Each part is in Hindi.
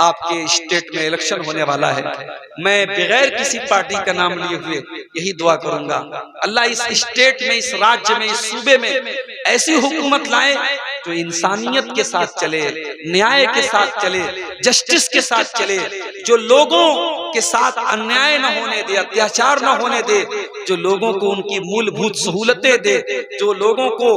आपके स्टेट में इलेक्शन होने वाला है, मैं बगैर किसी पार्टी का नाम लिए हुए यही दुआ करूंगा, अल्लाह इस स्टेट में, इस राज्य में, इस सूबे में ऐसी हुकूमत लाए जो इंसानियत के साथ चले, न्याय के साथ चले, जस्टिस के साथ चले, जो लोगों के साथ अन्याय न होने दे, अत्याचार न होने दे, जो लोगों को उनकी मूलभूत सहूलतें दे, जो लोगों को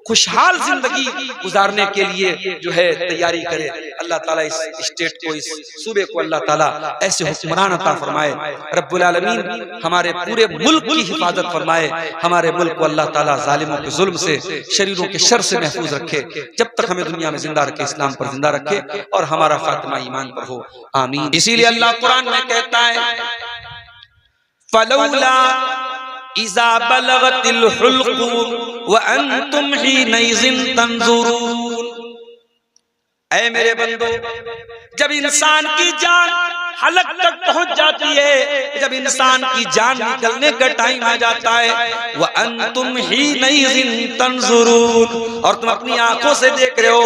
खुशहाल जिंदगी गुजारने के लिए जो है तैयारी करे। अल्लाह ताला इस स्टेट को, इस सूबे को अल्लाह ताला ऐसे हुक्मरान अता फरमाए। रब्बुल आलमीन हमारे पूरे मुल्क की हिफाजत फरमाए, हमारे मुल्क को अल्लाह ताला जालिमों के जुल्म से, शरीरों के शर से महफूज रखे, जब तक हमें दुनिया में जिंदा रखे, इस्लाम पर जिंदा रखे और हमारा खात्मा ईमान पर हो, आमीन। इसीलिए अल्लाह कुरान में कहता है, फलौला इज़ा बलगतिल हुल्क़ूम व अंतुम हीनइज़िन तंज़ुरून। ऐ मेरे बंदो, जब इंसान की जान हलक तक पहुंच जाती है, जब इंसान की जान निकलने का टाइम आ जाता है, व अंतुम हीनइज़िन तंज़ुरून, और तुम अपनी आंखों से देख रहे हो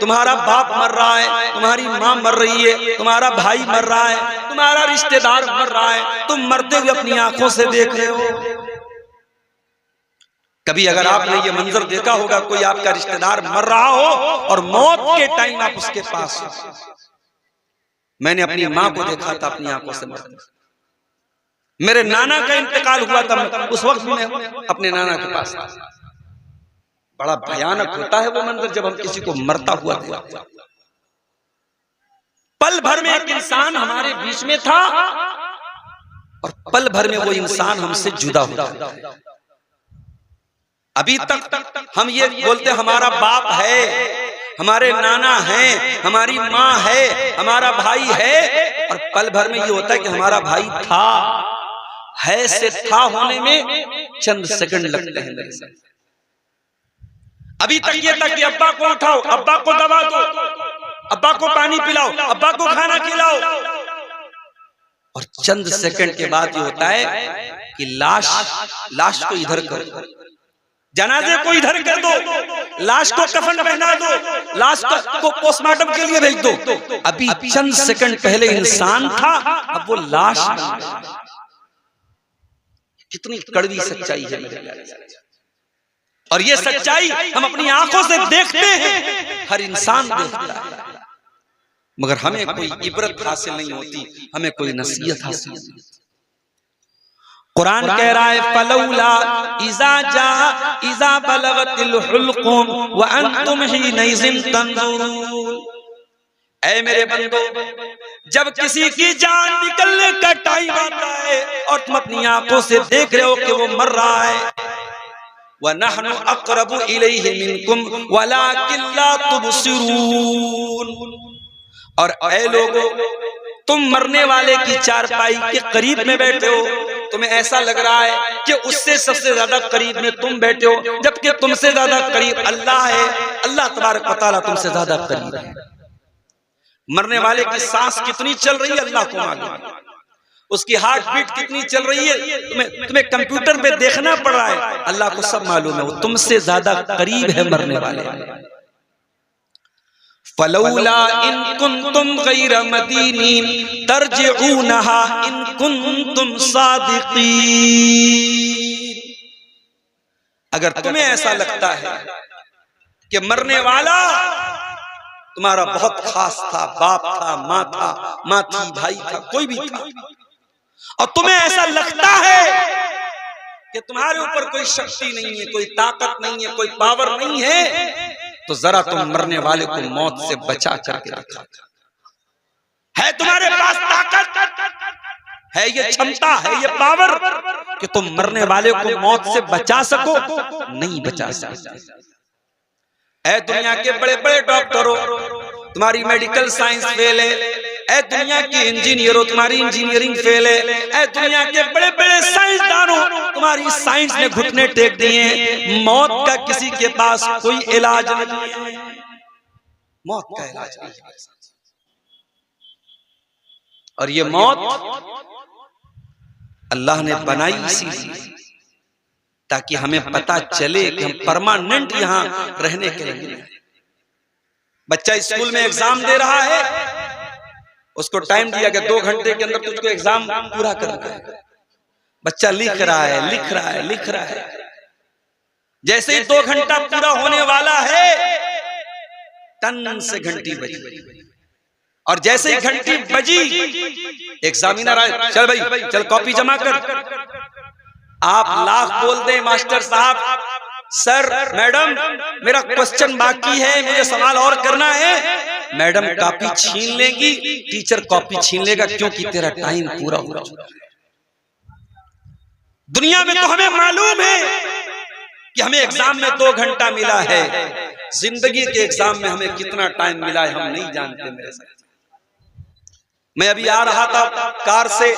तुम्हारा बाप मर रहा है, तुम्हारी माँ मर रही है, तुम्हारा भाई मर रहा है, तुम्हारा रिश्तेदार मर रहा है, तुम मरते हुए अपनी आंखों से देख रहे हो। कभी अगर आपने ये मंजर देखा होगा, कोई आपका रिश्तेदार मर रहा हो और मौत के टाइम आप उसके पास हो। मैंने अपनी माँ को देखा था अपनी आंखों से मरते, मेरे नाना का इंतकाल हुआ था, उस वक्त मैं अपने नाना के पास था। बड़ा भयानक होता है वो मंजर जब हम किसी को मरता हुआ देखते हैं। पल भर में एक इंसान हमारे बीच में था और पल भर में वो इंसान हमसे जुदा हो जाता। अभी तक हम ये बोलते हमारा बाप है, हमारे नाना हैं, हमारी माँ है, हमारा भाई है, और पल भर में ये होता है कि हमारा भाई था, है से था होने में चंद सेकंड लगते हैं मेरे साथ। अभी तक ये था कि अब्बा को उठाओ, अब्बा को दबा दो, अब्बा को पानी पिलाओ, अब्बा को खाना खिलाओ, और चंद सेकंड के बाद ये होता है कि लाश को इधर कर दो, जनाजे को इधर कर दो, लाश को कफन पहना दो, लाश को पोस्टमार्टम के लिए भेज दो। अभी चंद सेकंड पहले इंसान था, अब वो लाश बन गया। कितनी कड़वी सच्चाई है मेरे प्यारे, और ये सच्चाई हम अपनी आंखों से देखते हैं, हर इंसान देखता है, मगर हमें कोई इबरत हासिल नहीं होती, हमें कोई नसीहत हासिल नहीं होती। कुरान कह रहा है, फलौला इज़ा बलगतिल हुल्क़ूम व अंतुम हीनइज़िन तंज़ुरून। ऐ मेरे बंदो, जब किसी की जान निकलने का टाइम आता है और तुम अपनी आंखों से देख रहे हो कि वो मर रहा है, व नहनु अक़रबु इलैहि मिनकुम वलाकिन ला तुबसिरून। और ऐ लोगों, तुम मरने वाले की चारपाई के करीब में बैठे हो, तुम्हें ऐसा लग रहा है कि उससे सबसे ज्यादा करीब में तुम बैठे हो, जबकि तुमसे ज्यादा करीब अल्लाह है। अल्लाह तबारक व तआला तुमसे ज्यादा करीब है। मरने वाले की सांस कितनी चल रही है अल्लाह को मालूम है, उसकी हार्ट बीट कितनी चल रही है तुम्हें कंप्यूटर पे देखना पड़ रहा है, अल्लाह को सब मालूम है, वो तुमसे ज्यादा करीब है मरने वाले। फलौला इन कुंतुम गैर मदीनीन तरजिऊनहा इन कुंतुम सादिकीन। अगर तुम्हें ऐसा लगता है कि मरने वाला तुम्हारा बहुत खास था, बाप था, माँ थी, भाई था, कोई भी था, और तुम्हें ऐसा लगता है कि तुम्हारे ऊपर कोई शक्ति नहीं है, कोई ताकत नहीं है, कोई पावर नहीं है, तो जरा तुम मरने वाले को मौत से बचा करके रखा है। तुम्हारे पास ताकत है, ये क्षमता है, ये पावर कि तुम मरने वाले को मौत से बचा सको? नहीं बचा सकते। ऐ दुनिया के बड़े बड़े डॉक्टरों, तुम्हारी मेडिकल साइंस फेल है। ऐ दुनिया की इंजीनियरों, तुम्हारी इंजीनियरिंग फेल है। ऐ दुनिया के बड़े बड़े साइंसदानों, तुम्हारी साइंस ने घुटने टेक दिए। मौत का किसी के पास कोई इलाज नहीं है, मौत का इलाज नहीं है। और ये मौत अल्लाह ने बनाई इसीलिए ताकि हमें पता चले कि हम परमानेंट यहां रहने के लिए। बच्चा स्कूल में एग्जाम दे रहा है, उसको टाइम दिया कि 2 घंटे के अंदर तुझको एग्जाम पूरा करना है। बच्चा लिख रहा है। जैसे ही 2 घंटा पूरा होने वाला है, टन से घंटी बजी, और जैसे ही घंटी बजी एग्जामिनर आए, चल भाई चल कॉपी जमा कर। आप लाख बोल दें मास्टर साहब, सर मैडम मेरा क्वेश्चन बाकी है, मुझे सवाल और करना है, मैडम कॉपी छीन लेगी, टीचर कॉपी छीन लेगा, क्योंकि तेरा टाइम पूरा हो चुका है। दुनिया में तो हमें मालूम है कि हमें एग्जाम में 2 घंटा मिला है, जिंदगी के एग्जाम में हमें कितना टाइम मिला है हम नहीं जानते। मेरे साथ मैं अभी आ रहा था कार से,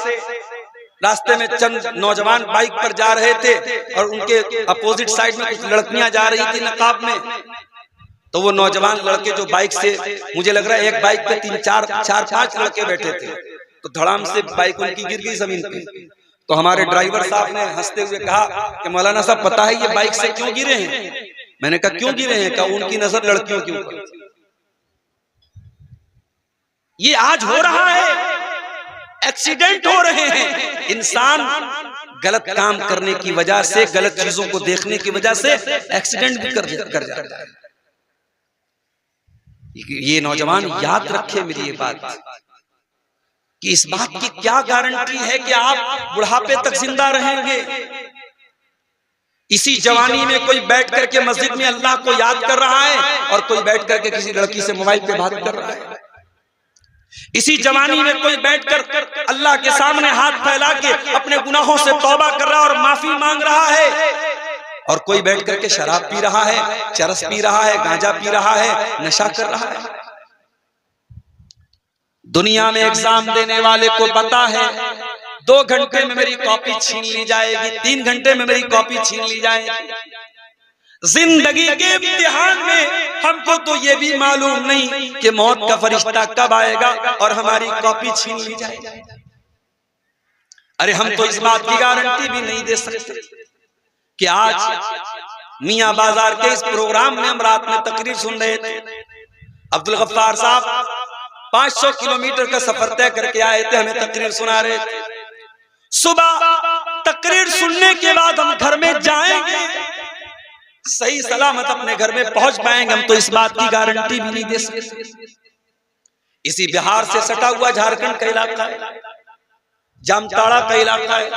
रास्ते में चंद नौजवान बाइक पर जा रहे थे और उनके अपोजिट साइड में कुछ लड़कियां जा रही थी नकाब में। तो वो नौजवान लड़के जो बाइक से, मुझे लग रहा है एक बाइक पे 4-5 लड़के बैठे थे, तो धड़ाम से बाइक उनकी गिर गई जमीन पे। तो हमारे ड्राइवर साहब ने हंसते हुए कहा कि मौलाना साहब पता है ये बाइक से क्यों गिरे हैं? मैंने कहा क्यों गिरे हैं? कहा उनकी नजर लड़कियों के ऊपर। ये आज हो रहा है, एक्सीडेंट हो रहे हैं। इंसान गलत काम करने की वजह से, गलत चीजों को देखने की वजह से एक्सीडेंट भी कर जाता है। ये नौजवान याद रखे मेरी ये बात कि इस बात की क्या गारंटी है कि आप बुढ़ापे तक जिंदा रहेंगे। इसी जवानी में कोई बैठ करके मस्जिद में अल्लाह को याद कर रहा है और कोई बैठ करके किसी लड़की से मोबाइल पे बात कर रहा है। इसी जवानी में कोई बैठकर अल्लाह के सामने हाथ फैला के अपने गुनाहों से तौबा कर रहा है और माफी मांग रहा है, और कोई बैठ करके शराब पी रहा है, चरस पी रहा है, गांजा पी रहा है, नशा कर रहा है। दुनिया में एग्जाम देने वाले को पता है 2 घंटे में मेरी कॉपी छीन ली जाएगी, 3 घंटे में मेरी कॉपी छीन ली जाएगी। जिंदगी के इम्तिहान में हमको तो ये भी मालूम नहीं कि मौत का फरिश्ता कब आएगा और हमारी कॉपी छीन ली जाएगी। अरे हम तो इस बात की गारंटी भी नहीं दे सकते कि आज मियां बाजार के इस प्रोग्राम में हम रात में तकरीर सुन रहे थे। अब्दुल गफ्फार साहब 500 किलोमीटर का सफर तय करके आए थे, हमें तकरीर सुना रहे थे। सुबह तकरीर सुनने के बाद हम घर में जाएंगे, सही सलामत अपने घर में पहुंच पाएंगे, हम तो इस बात की गारंटी भी नहीं दे सकते। इसी बिहार से सटा हुआ झारखंड का इलाका है, जामताड़ा का इलाका है।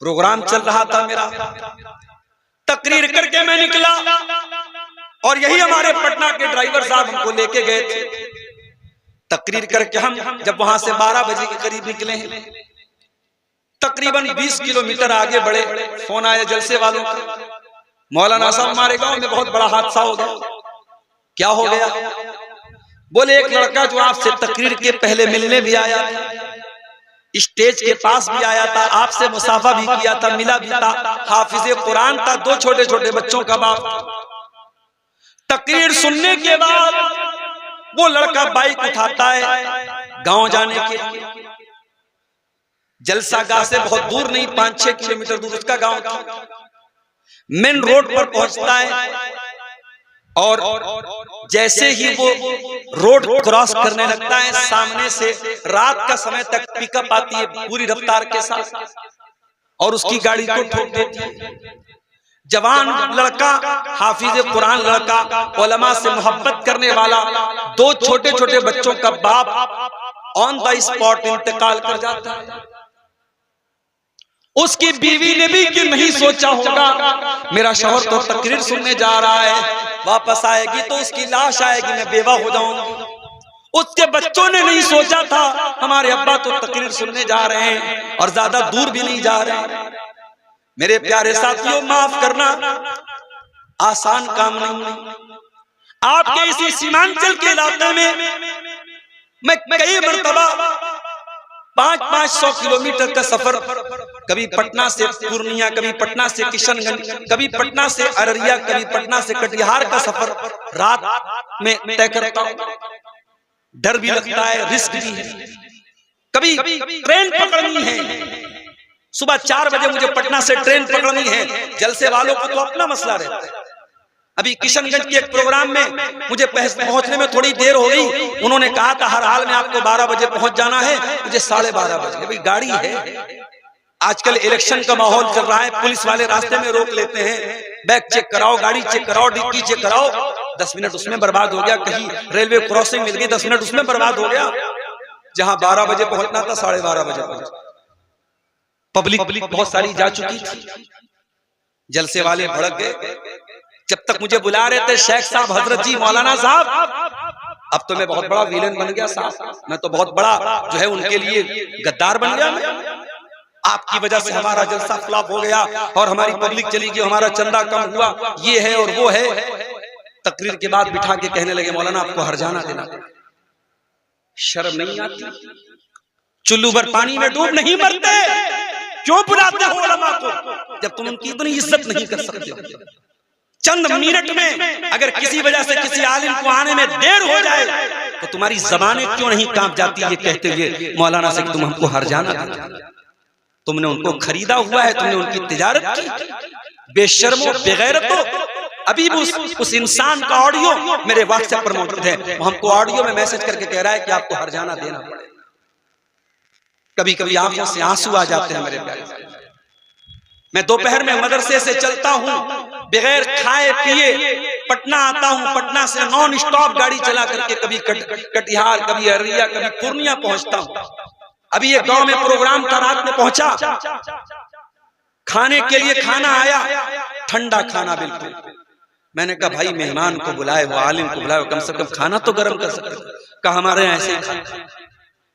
प्रोग्राम चल रहा था मेरा, तकरीर करके मैं निकला और यही हमारे पटना के ड्राइवर साहब हमको लेके गए थे। तकरीर करके हम जब वहां से 12 बजे के करीब निकले हैं, तकरीबन 20 किलोमीटर आगे बढ़े, फोन आया जलसे वालों का, मौलाना साहब हमारे गांव में बहुत बड़ा हादसा हो गया। क्या हो गया? बोले एक लड़का जो आपसे तकरीर के पहले मिलने भी आया था, स्टेज के पास भी आया था, आपसे मुसाफा भी किया था, मिला भी था, हाफिज कुरान था, 2 छोटे छोटे बच्चों का बाप। तकरीर सुनने के बाद वो लड़का बाइक उठाता है गांव जाने के लिए। जलसा गाह से बहुत दूर नहीं, 5-6 किलोमीटर दूर उसका गांव था। मेन रोड पर पहुंचता है और जैसे ही वो रोड क्रॉस करने लगता है, सामने से रात का समय तक पिकअप आती है पूरी रफ्तार के साथ और उसकी गाड़ी को ठोक देती है। जवान लड़का, हाफिज कुरान लड़का, उलमा से मोहब्बत करने वाला, 2 छोटे छोटे बच्चों का बाप ऑन द स्पॉट इंतकाल कर जाता है। उसकी बीवी ने भी कि नहीं सोचा होगा मेरा शौहर तो तकरीर सुनने जा रहा है, वापस आएगी तो उसकी लाश आएगी, मैं बेवा हो जाऊंगी। उसके बच्चों ने नहीं सोचा था हमारे अब्बा तो तकरीर सुनने जा रहे हैं और ज्यादा दूर भी नहीं जा रहे हैं। मेरे प्यारे साथियों, माफ करना आसान काम नहीं। आपके इसी सीमांचल के इलाके में मैं कई मरतबा 500 किलोमीटर का सफर, कभी पटना से पूर्णिया, कभी पटना से किशनगंज, कभी पटना से अररिया, कभी पटना से कटिहार का सफर रात में तय करता हूं। डर भी लगता है, रिस्क भी है। कभी ट्रेन पकड़नी है, सुबह 4 बजे मुझे पटना से ट्रेन पकड़नी है। जलसे वालों को तो अपना मसला रहता है, अभी किशनगंज के एक प्रोग्राम में मुझे पहुंचने में थोड़ी देर हो गई। उन्होंने कहा था हर हाल में आपको 12 बजे पहुंच जाना है, मुझे 12:30 बजे। भाई गाड़ी है, आजकल इलेक्शन का माहौल चल रहा है, पुलिस वाले रास्ते में रोक लेते हैं, बैग चेक कराओ, गाड़ी चेक कराओ, डिक्की चेक कराओ, 10 मिनट उसमें बर्बाद हो गया। कहीं रेलवे क्रॉसिंग मिल गई, 10 मिनट उसमें बर्बाद हो गया। जहां 12 बजे पहुंचना था 12:30 बजे पहुंच। पब्लिक बहुत सारी जा चुकी थी, जलसे वाले भड़क गए। जब तक मुझे बुला रहे थे शेख साहब, हजरत जी, मौलाना साहब, अब तो मैं बहुत बड़ा विलेन बन गया साहब, मैं तो बहुत बड़ा जो है उनके लिए गद्दार बन गया। आपकी वजह से हमारा जलसा फ्लॉप हो गया और हमारी पब्लिक चली गई, हमारा चंदा कम हुआ, ये है और वो है। तकरीर के बाद बिठा के कहने लगे मौलाना आपको हरजाना देना। शर्म नहीं आती? चुल्लू भर पानी में डूब नहीं मरते, क्यों बुलाते हो उलमा को जब तुम उनकी इतनी इज्जत नहीं कर सकते? चंद मिनट में अगर किसी वजह से किसी आलिम को आने में देर हो जाए तो तुम्हारी जबानें क्यों नहीं कांप जाती ये कहते हुए मौलाना से तुम हमको हरजाना दे? तुमने उनको खरीदा हुआ है, तुमने उनकी तिजारत की। बेशर्मो बेगैरतो। अभी भी उस इंसान का ऑडियो मेरे व्हाट्सएप पर मौजूद है, हमको ऑडियो में मैसेज करके कह रहा है कि आपको हरजाना देना पड़ेगा। कभी कभी आंखों से आंसू आ जाते हैं मेरे प्यारे। मैं दोपहर में मदरसे से चलता हूँ, बगैर खाए पिए पटना आता हूँ, पटना से नॉन स्टॉप गाड़ी चला करके कभी कटिहार, कभी अररिया, कभी पूर्णिया पहुंचता हूँ। अभी एक गांव में प्रोग्राम था, रात में पहुंचा, खाने के लिए खाना आया, ठंडा खाना बिल्कुल। मैंने कहा भाई मेहमान को बुलाए, वो आलिम को बुलाए, कम से कम खाना तो गर्म कर सकते। कहा हमारे यहाँ ऐसे ही खाते।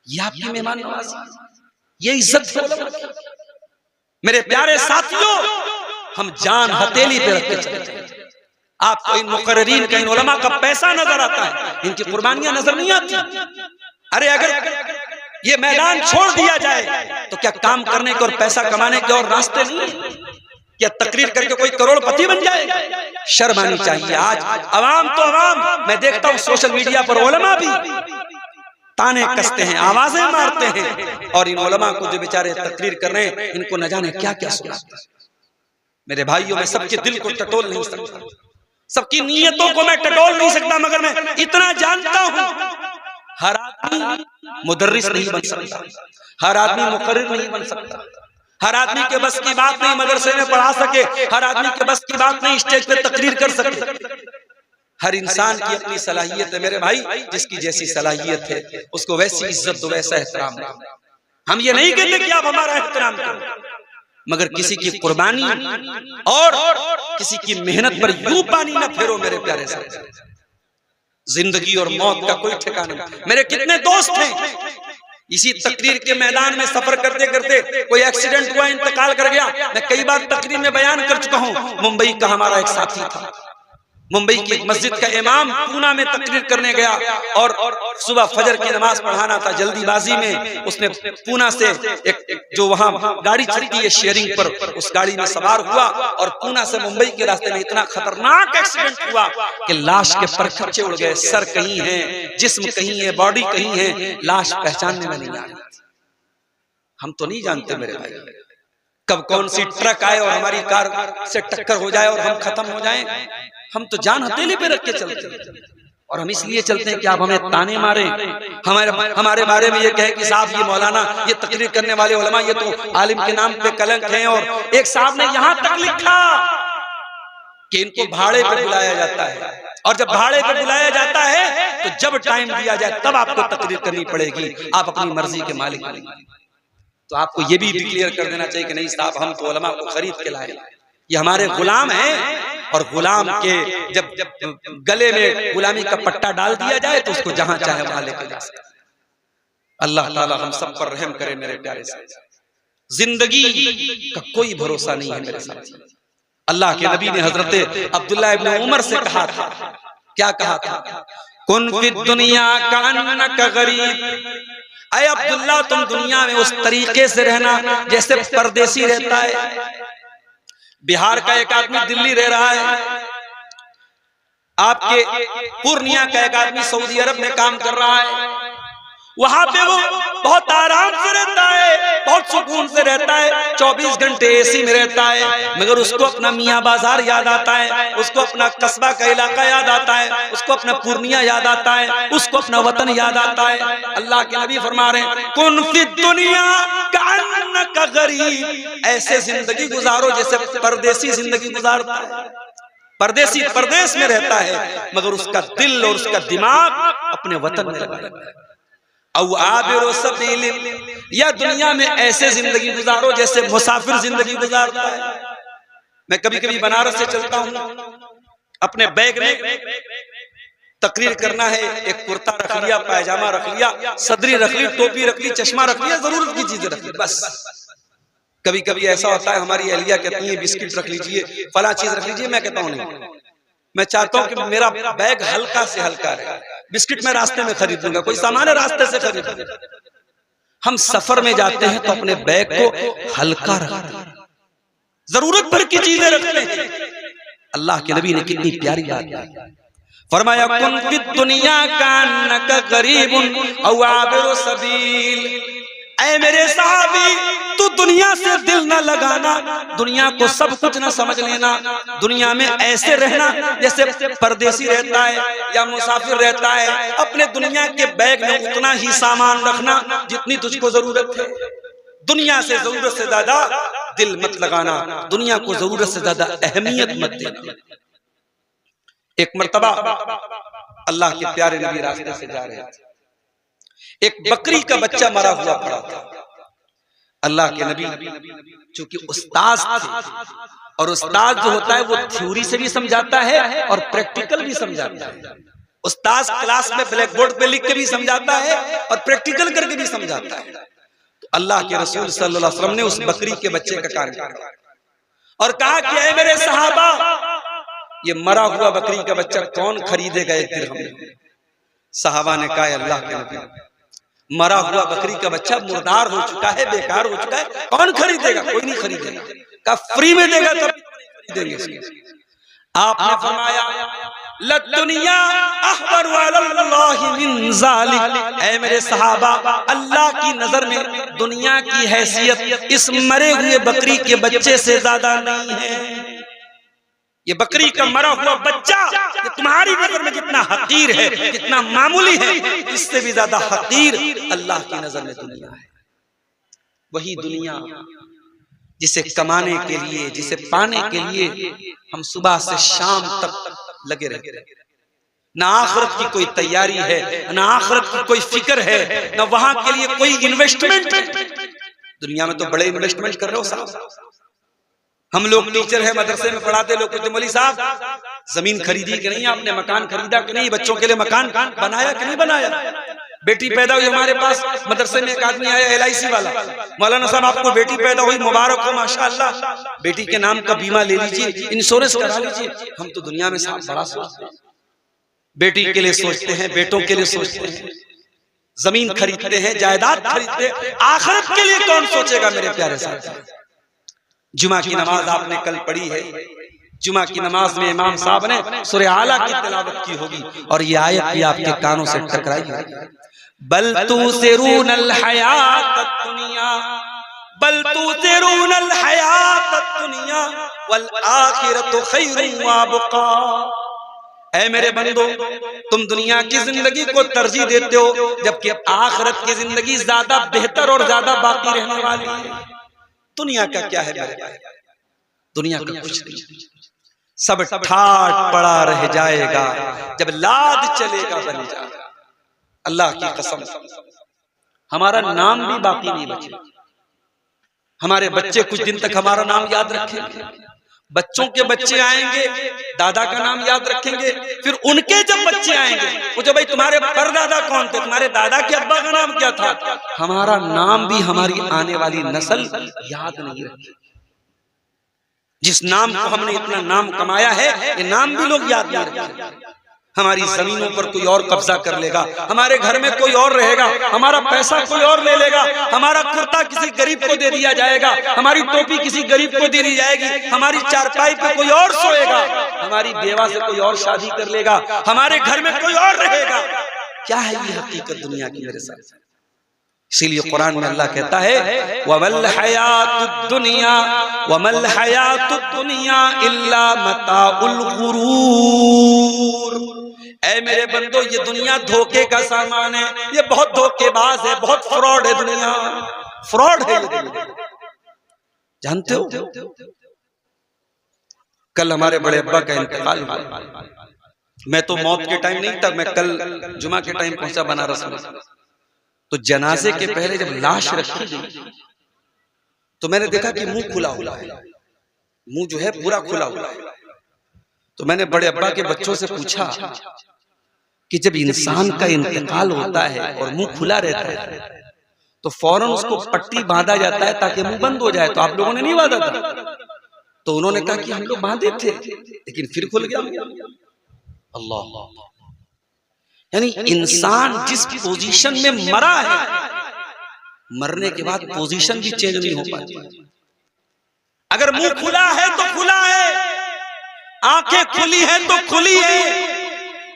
ये आपकी मेहमान नवाजी, ये इज्जत है। मेरे प्यारे साथियों, हम जान हथेली पे रख के चलते हैं। आपको इन मुकर्रिरीन का, इन उलमा का पैसा नजर आता है, इनकी कुर्बानियां नजर नहीं आती। अरे अगर ये मैदान छोड़ दिया जाए तो क्या काम करने के और पैसा कमाने के और रास्ते नहीं है? क्या तकरीर करके कोई करोड़पति बन जाएगा? शर्म आनी चाहिए। आज अवाम तो अवाम, मैं देखता हूँ सोशल मीडिया पर उलमा भी ताने कसते हैं, आवाजें मारते हैं, और इन उलमा को जो बेचारे तकरीर कर रहे हैं इनको न जाने क्या क्या सुनाते हैं। मेरे भाइयों, मैं सबके दिल को टटोल नहीं सकता, सबकी नीयतों को मैं टटोल नहीं सकता, मगर मैं इतना जानता हूं हर आदमी मुदर्रिस नहीं बन सकता, हर आदमी मुकर्रिर नहीं बन सकता, हर आदमी के बस की बात नहीं मदरसे में पढ़ा सके, हर आदमी के बस की बात नहीं स्टेज पे तकरीर कर सके। हर इंसान की अपनी सलाहियत है मेरे भाई, जिसकी जैसी सलाहियत है उसको वैसी इज्जत दो, वैसा एहतराम दो। हम ये नहीं कहते कि आप हमारा एहतराम करो, मगर किसी की कुर्बानी और किसी की मेहनत पर यूं पानी ना फेरो मेरे प्यारे साथ। जिंदगी और मौत का कोई ठिकाना नहीं। मेरे कितने दोस्त हैं, इसी तकरीर के मैदान में सफर करते करते कोई एक्सीडेंट हुआ, इंतकाल कर गया। मैं कई बार तकरीर में बयान कर चुका हूं। मुंबई का हमारा एक साथी था, मुंबई की मस्जिद का इमाम पूना में तकरीर करने गया और सुबह फजर की नमाज पढ़ाना था। जल्दीबाजी में उसने पूना से एक जो वहां गाड़ी चलती है शेयरिंग पर, उस गाड़ी में सवार हुआ और पूना से मुंबई के रास्ते में इतना खतरनाक एक्सीडेंट हुआ कि लाश के परखच्चे उड़ गए। सर कहीं है, जिस्म कहीं है, बॉडी कहीं है, लाश पहचानने में नहीं आ रही। हम तो नहीं जानते मेरे भाई कब कौन सी ट्रक आए और हमारी कार से टक्कर हो जाए और हम खत्म हो जाएं। हम तो जान हथेली पे रख के चलते हैं, और हम इसलिए चलते हैं कि आप हमें ताने मारे, हमारे बारे में ये कहे कि साहब ये मौलाना, ये तकरीर करने वाले उलमा, ये तो आलिम के नाम पे कलंक हैं। और एक साहब ने यहां तक लिखा कि इनको भाड़े पे बुलाया जाता है, और जब भाड़े पे बुलाया जाता है तो जब टाइम दिया जाए तब आपको तकरीर करनी पड़ेगी, आप अपनी मर्जी के मालिक नहीं। तो आपको ये भी डिक्लेयर कर देना चाहिए कि नहीं साहब, हम तो उलमा को खरीद के लाए, ये हमारे गुलाम हैं, और गुलाम के जब गले में गुलामी का पट्टा डाल दिया जाए तो उसको जहां चाहे वहां लेकर जा सकते। अल्लाह ताला हम सब पर रहम करे मेरे प्यारे साथ। जिंदगी का कोई भरोसा नहीं है मेरे साथ। अल्लाह के नबी ने हजरत अब्दुल्लाह इब्न उमर से कहा था, क्या कहा था? कुन फी दुनिया कान्नका गरीब। अय अब्दुल्ला, तुम दुनिया में उस तरीके से रहना जैसे परदेसी रहता है। बिहार का एक आदमी दिल्ली रह रहा है, आपके पूर्णिया का एक आदमी सऊदी अरब में काम कर रहा है, वहां पे वो बहुत आराम से रहता है, बहुत सुकून से रहता है, 24 घंटे एसी में रहता है, मगर उसको अपना मियाँ बाजार याद आता है, उसको अपना कस्बा का इलाका याद आता है, उसको अपना पूर्णिया याद आता है, उसको अपना वतन याद आता है। अल्लाह के नबी फरमा रहे हैं, कुन फी दुनिया कअन्नका गरीब, ऐसे जिंदगी गुजारो जैसे परदेसी जिंदगी गुजारता है। परदेसी परदेश में रहता है, मगर उसका दिल और उसका दिमाग अपने वतन में लगा रहता है। औ आबिरो सबील, या दुनिया में ऐसे जिंदगी गुजारो जैसे मुसाफिर जिंदगी गुजारता है। मैं कभी कभी बनारस से चलता हूँ, अपने बैग में तकरीर करना है, एक कुर्ता रख लिया, पायजामा रख लिया, सदरी रख ली, टोपी रख ली, चश्मा रख लिया, जरूरत की चीजें रख ली, बस। कभी कभी ऐसा होता है, हमारी अहलिया कहती है बिस्किट रख लीजिए, फला चीज रख लीजिए, मैं कहता हूँ नहीं, मैं चाहता हूँ कि मेरा बैग हल्का से हल्का रहे। बिस्किट मैं रास्ते में खरीद लूंगा, कोई सामान है रास्ते से खरीद लूंगा। हम सफर में जाते हैं तो अपने बैग को हल्का रखते हैं, जरूरत भर की चीजें रखते हैं। अल्लाह के नबी ने कितनी प्यारी बात की, फरमाया कुन फी दुनिया कअन्नका गरीबुन औ आबिरु सबील। ऐ मेरे साहबी, तू दुनिया से दिल न लगाना, दुनिया को सब कुछ न समझ लेना, दुनिया में ऐसे रहना जैसे परदेसी रहता है या मुसाफिर रहता है। अपने दुनिया के बैग में उतना ही सामान रखना जितनी तुझको जरूरत है। दुनिया से जरूरत से ज्यादा दिल मत लगाना, दुनिया को जरूरत से ज्यादा अहमियत मत देना। एक मर्तबा अल्लाह के प्यारे नबी रास्ते से जा रहे थे, एक बकरी का बच्चा मरा हुआ पड़ा था। अल्लाह के नबी चूंकि उस्ताद थे, और उस्ताद जो होता है वो थ्योरी से भी समझाता है और प्रैक्टिकल भी समझाता है। उस्ताद क्लास में ब्लैक बोर्ड पे लिख के भी समझाता है और प्रैक्टिकल करके भी समझाता है। तो अल्लाह के रसूल सल्लल्लाहु अलैहि वसल्लम ने उस बकरी के बच्चे का कार्य किया और कहा कि ऐ मेरे सहाबा, ये मरा हुआ बकरी का बच्चा कौन खरीदेगा एक दिरहम में? सहाबा ने कहा, अल्लाह के नबी, मरा हुआ बकरी का बच्चा मुर्दार हो चुका है, बेकार हो चुका है, कौन खरीदेगा? कोई नहीं खरीदेगा। कहा फ्री में देगा तब खरीदेंगे। आपने फरमाया, लद्दुनिया अहबर अलल्लाहि मिन ज़ालिक। ऐ मेरे सहाबा, अल्लाह की नजर में दुनिया की हैसियत इस मरे हुए बकरी के बच्चे से ज्यादा नहीं है। ये बकरी का मरा हुआ बच्चा ये तुम्हारी नजर में जितना हकीर है, जितना मामूली है, इससे भी ज्यादा हकीर अल्लाह की नजर में दुनिया है। वही दुनिया जिसे कमाने के लिए, जिसे पाने के लिए हम सुबह से शाम तक लगे रहते हैं। ना आखिरत की कोई तैयारी है, ना आखिरत की कोई फिक्र है, ना वहां के लिए कोई इन्वेस्टमेंट है। दुनिया में तो बड़े इन्वेस्टमेंट कर रहे हो साहब। हम लोग टीचर है, मदरसे में पढ़ाते लोग कहते मौलवी साहब जमीन खरीदी कि नहीं, आपने मकान खरीदा कि नहीं, बच्चों के लिए मकान बनाया कि नहीं बनाया। बेटी पैदा हुई हमारे पास, मदरसे में एक आदमी आया LIC वाला, मौलाना साहब आपको बेटी पैदा हुई, मुबारक हो, माशाअल्लाह, बेटी के नाम का बीमा ले लीजिए, इंश्योरेंस करा लीजिए। हम तो दुनिया में साहब बड़ा सोचते हैं, बेटी के लिए सोचते हैं, बेटों के लिए सोचते हैं, जमीन खरीदते हैं, जायदाद खरीदते हैं। आखिरत के लिए कौन सोचेगा मेरे प्यारे साथी? जुमा की नमाज आपने कल पढ़ी है, जुमा की नमाज में इमाम साहब ने सूरह आला की तिलावत की होगी और ये आयत भी आपके कानों से टकराई होगी। बल तुसिरूनल हयातद दुनिया, बल तुसिरूनल हयातद दुनिया वल आखिरतु खैरुन व अबका। ऐ मेरे बंदो, तुम दुनिया की जिंदगी को तरजीह देते हो, जबकि आखिरत की जिंदगी ज्यादा बेहतर और ज्यादा बाकी रहने वाली है। दुनिया का क्या है मेरे भाई? दुनिया का कुछ नहीं, सब ठाट पड़ा रह जाएगा, जब लाद चलेगा बनी जाएगा। अल्लाह की कसम, हमारा नाम भी बाकी नहीं बचे। हमारे बच्चे कुछ दिन तक हमारा नाम याद रखेंगे, बच्चों के बच्चे आएंगे दादा का नाम याद रखेंगे, फिर उनके जब बच्चे आएंगे पूछो भाई तुम्हारे परदादा कौन थे, तुम्हारे दादा के अब्बा का नाम क्या था। हमारा नाम भी हमारी आने वाली नस्ल याद नहीं रखेगी। जिस नाम को हमने इतना नाम कमाया है, ये नाम भी लोग याद नहीं रखेंगे। हमारी जमीनों पर कोई और कब्जा कर लेगा, हमारे घर में कोई और रहेगा, हमारा पैसा कोई और ले लेगा, हमारा कुर्ता किसी गरीब को दे दिया जाएगा, हमारी टोपी किसी गरीब को दे दी जाएगी, हमारी चारपाई पे कोई और सोएगा, हमारी बेवा से कोई और शादी कर लेगा, हमारे घर में कोई और रहेगा। क्या है ये हकीकत दुनिया की मेरे साथ? इसीलिए कुरान में अल्लाह कहता है वमल हयातुद दुनिया इल्ला मताउल गुरूर। ऐ मेरे बंदो, ये दुनिया धोखे का सामान है, ये बहुत धोखेबाज है, बहुत फ्रॉड है दुनिया, फ्रॉड है ये दुनिया। जानते हो कल हमारे बड़े अब्बा का इंतकाल हुआ। मैं तो मौत के टाइम नहीं था, मैं कल जुमा के टाइम पहुंचा बनारस में। तो जनाजे के पहले जब लाश रखी गई तो मैंने देखा कि मुंह खुला हुआ है, मुंह जो है पूरा खुला हुआ है। तो मैंने बड़े अब्बा के बच्चों से पूछा कि जब इंसान का इंतकाल होता है और मुंह खुला रहता है तो फौरन उसको पट्टी बांधा जाता है ताकि मुंह बंद हो जाए, तो आप लोगों ने नहीं बांधा था? तो उन्होंने कहा कि हम लोग बांधे थे लेकिन फिर खुल गया। अल्लाह, यानी इंसान जिस पोजीशन में मरा है, मरने के बाद पोजीशन भी चेंज नहीं हो पाती। अगर मुंह खुला है तो खुला है, आंखें खुली है तो खुली है।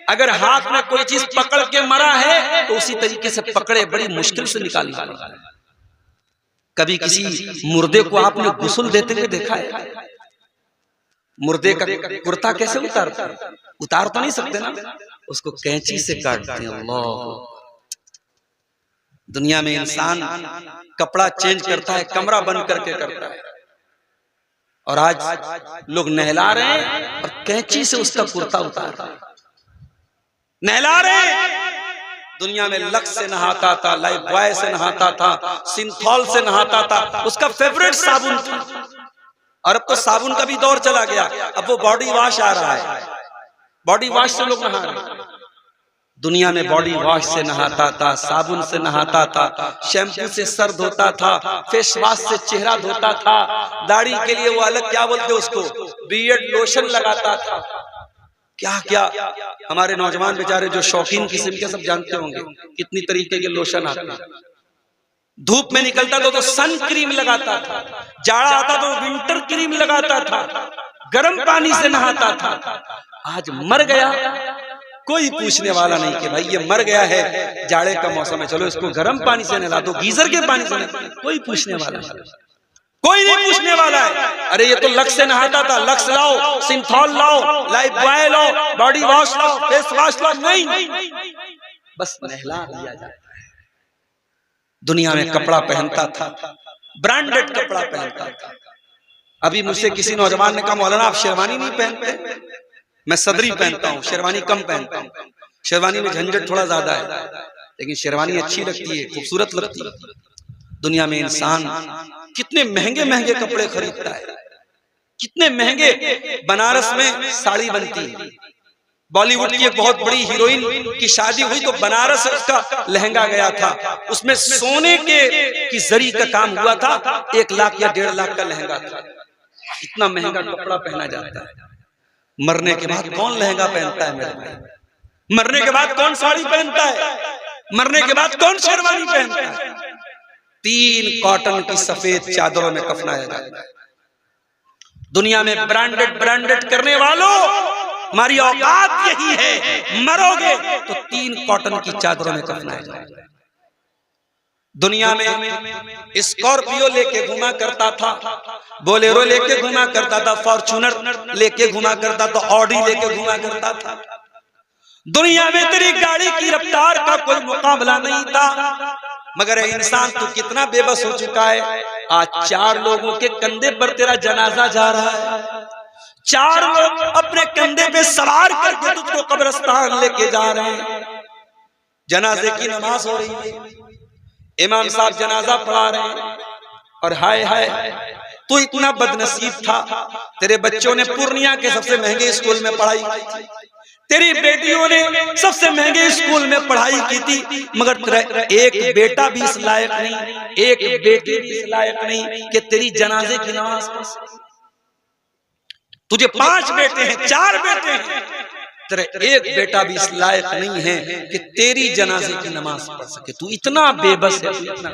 अगर हाथ में कोई चीज पकड़ के मरा है तो उसी तरीके से पकड़े, बड़ी मुश्किल से निकालना है। कभी किसी मुर्दे को आपने गुस्ल देते हुए देखा है? मुर्दे का कुर्ता कैसे उतारते हैं? उतार तो नहीं सकते ना, उसको कैंची से काटते हैं। अल्लाह, दुनिया में इंसान कपड़ा चेंज करता है, कमरा बंद करके करता है, और आज लोग नहला रहे हैं और कैंची से उसका कुर्ता उतार रहे हैं। नहला रहे हैं। दुनिया में लक्स से नहाता था, लाइफ बॉय से नहाता था, सिंथॉल से नहाता था, उसका फेवरेट साबुन था। और अब तो साबुन का भी दौर चला गया, अब वो बॉडी वॉश आ रहा है, बॉडी वॉश से लोग नहा रहे हैं। दुनिया में बॉडी वॉश से नहाता था, साबुन से नहाता था, शैम्पू से सर धोता था, फेस वॉश से चेहरा धोता था, दाढ़ी के लिए वो अलग क्या बोलते उसको, बियर्ड लोशन लगाता था। क्या क्या हमारे नौजवान बेचारे जो शौकीन किस्म के, सब जानते होंगे कितनी तरीके के लोशन आते हैं। धूप में निकलता तो सन क्रीम लगाता था, जाड़ा आता तो विंटर क्रीम लगाता था, गर्म पानी से नहाता था। आज मर गया, कोई पूछने वाला नहीं कि भाई ये मर गया है, जाड़े का मौसम है, चलो इसको गर्म पानी से नहला दो, गीजर के पानी से नहला। कोई पूछने वाला नहीं, कोई नहीं पूछने वाला है। अरे ये तो लक्स से नहाता था, लक्स लाओ, सिंथॉल लाओ, लाइफ बॉय लाओ, बॉडी वॉश लाओ, फेस वॉश लाओ, नहीं, बस नहला दिया जाता है। दुनिया में कपड़ा पहनता था, ब्रांडेड कपड़ा पहनता था। अभी मुझसे किसी नौजवान ने कहा मौलाना आप शेरवानी नहीं पहनते? मैं सदरी पहनता हूँ, शेरवानी कम पहनता हूँ। शेरवानी में झंझट थोड़ा ज्यादा है, लेकिन शेरवानी अच्छी लगती है, खूबसूरत लगती है। दुनिया में इंसान कितने महंगे महंगे कपड़े खरीदता है, कितने महंगे। बनारस में साड़ी बनती है, बॉलीवुड की एक बहुत बड़ी हीरोइन की शादी हुई तो बनारस उसका लहंगा गया था, उसमें सोने की जरी का काम हुआ था, 1 लाख या 1.5 लाख का लहंगा था। इतना महंगा कपड़ा पहना जाता है। मरने के बाद कौन लहंगा पहनता है मेरे भाई? मरने के बाद कौन साड़ी पहनता है? मरने के बाद कौन शेरवानी पहनता है? 3 कॉटन की सफेद चादरों में कफनाया जाता है। दुनिया में ब्रांडेड करने वालों, हमारी औकात यही है, मरोगे तो 3 कॉटन की चादरों में कफनाया जाएगा। दुनिया में स्कॉर्पियो लेके घुमा करता था, बोलेरो लेके घुमा करता था, फॉर्च्यूनर लेके घुमा करता था, ऑडी लेके घुमा करता था। दुनिया में तेरी गाड़ी की रफ्तार का कोई मुकाबला नहीं था। मगर इंसान तो कितना बेबस हो चुका है। आज 4 लोगों के कंधे पर तेरा जनाजा जा रहा है, 4 लोग अपने कंधे पे सवार करके तुझको कब्रिस्तान लेके जा रहे हैं। जनाजे की नमाज हो रही है, इमाम साहब जनाजा पढ़ा रहे हैं, और हाय हाय तू इतना बदनसीब था, तेरे बच्चों ने पूर्णिया के सबसे महंगे स्कूल में पढ़ाई की थी, तेरी बेटियों ने सबसे महंगे स्कूल में पढ़ाई की थी, मगर तेरा एक बेटा भी इस लायक नहीं, एक बेटी भी इस लायक नहीं कि तेरी जनाजे की नमाज पढ़ सके। तुझे 5 बेटे हैं, 4 बेटे हैं, तेरा एक बेटा भी इस लायक नहीं है कि तेरी जनाजे की नमाज पढ़ सके। तू इतना बेबस है, तू इतना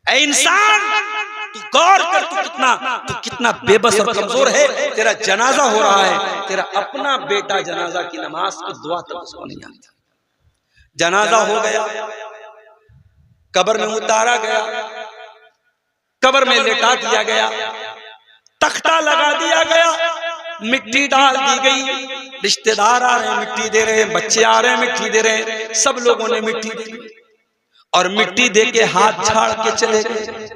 ऐ इंसान, तू गौर कर, तू कितना बेबस और कमजोर है। तेरा जनाजा हो रहा है, तेरा अपना बेटा जनाजा की नमाज को दुआ तक उसको नहीं आता। जनाजा हो गया, कब्र में उतारा गया, कब्र में लेटा दिया गया, तख्ता लगा दिया गया, मिट्टी डाल दी गई। रिश्तेदार आ रहे हैं, मिट्टी दे रहे हैं, बच्चे आ रहे हैं, मिट्टी दे रहे हैं, सब लोगों ने मिट्टी दी और मिट्टी दे के हाथ झाड़ के चले गए।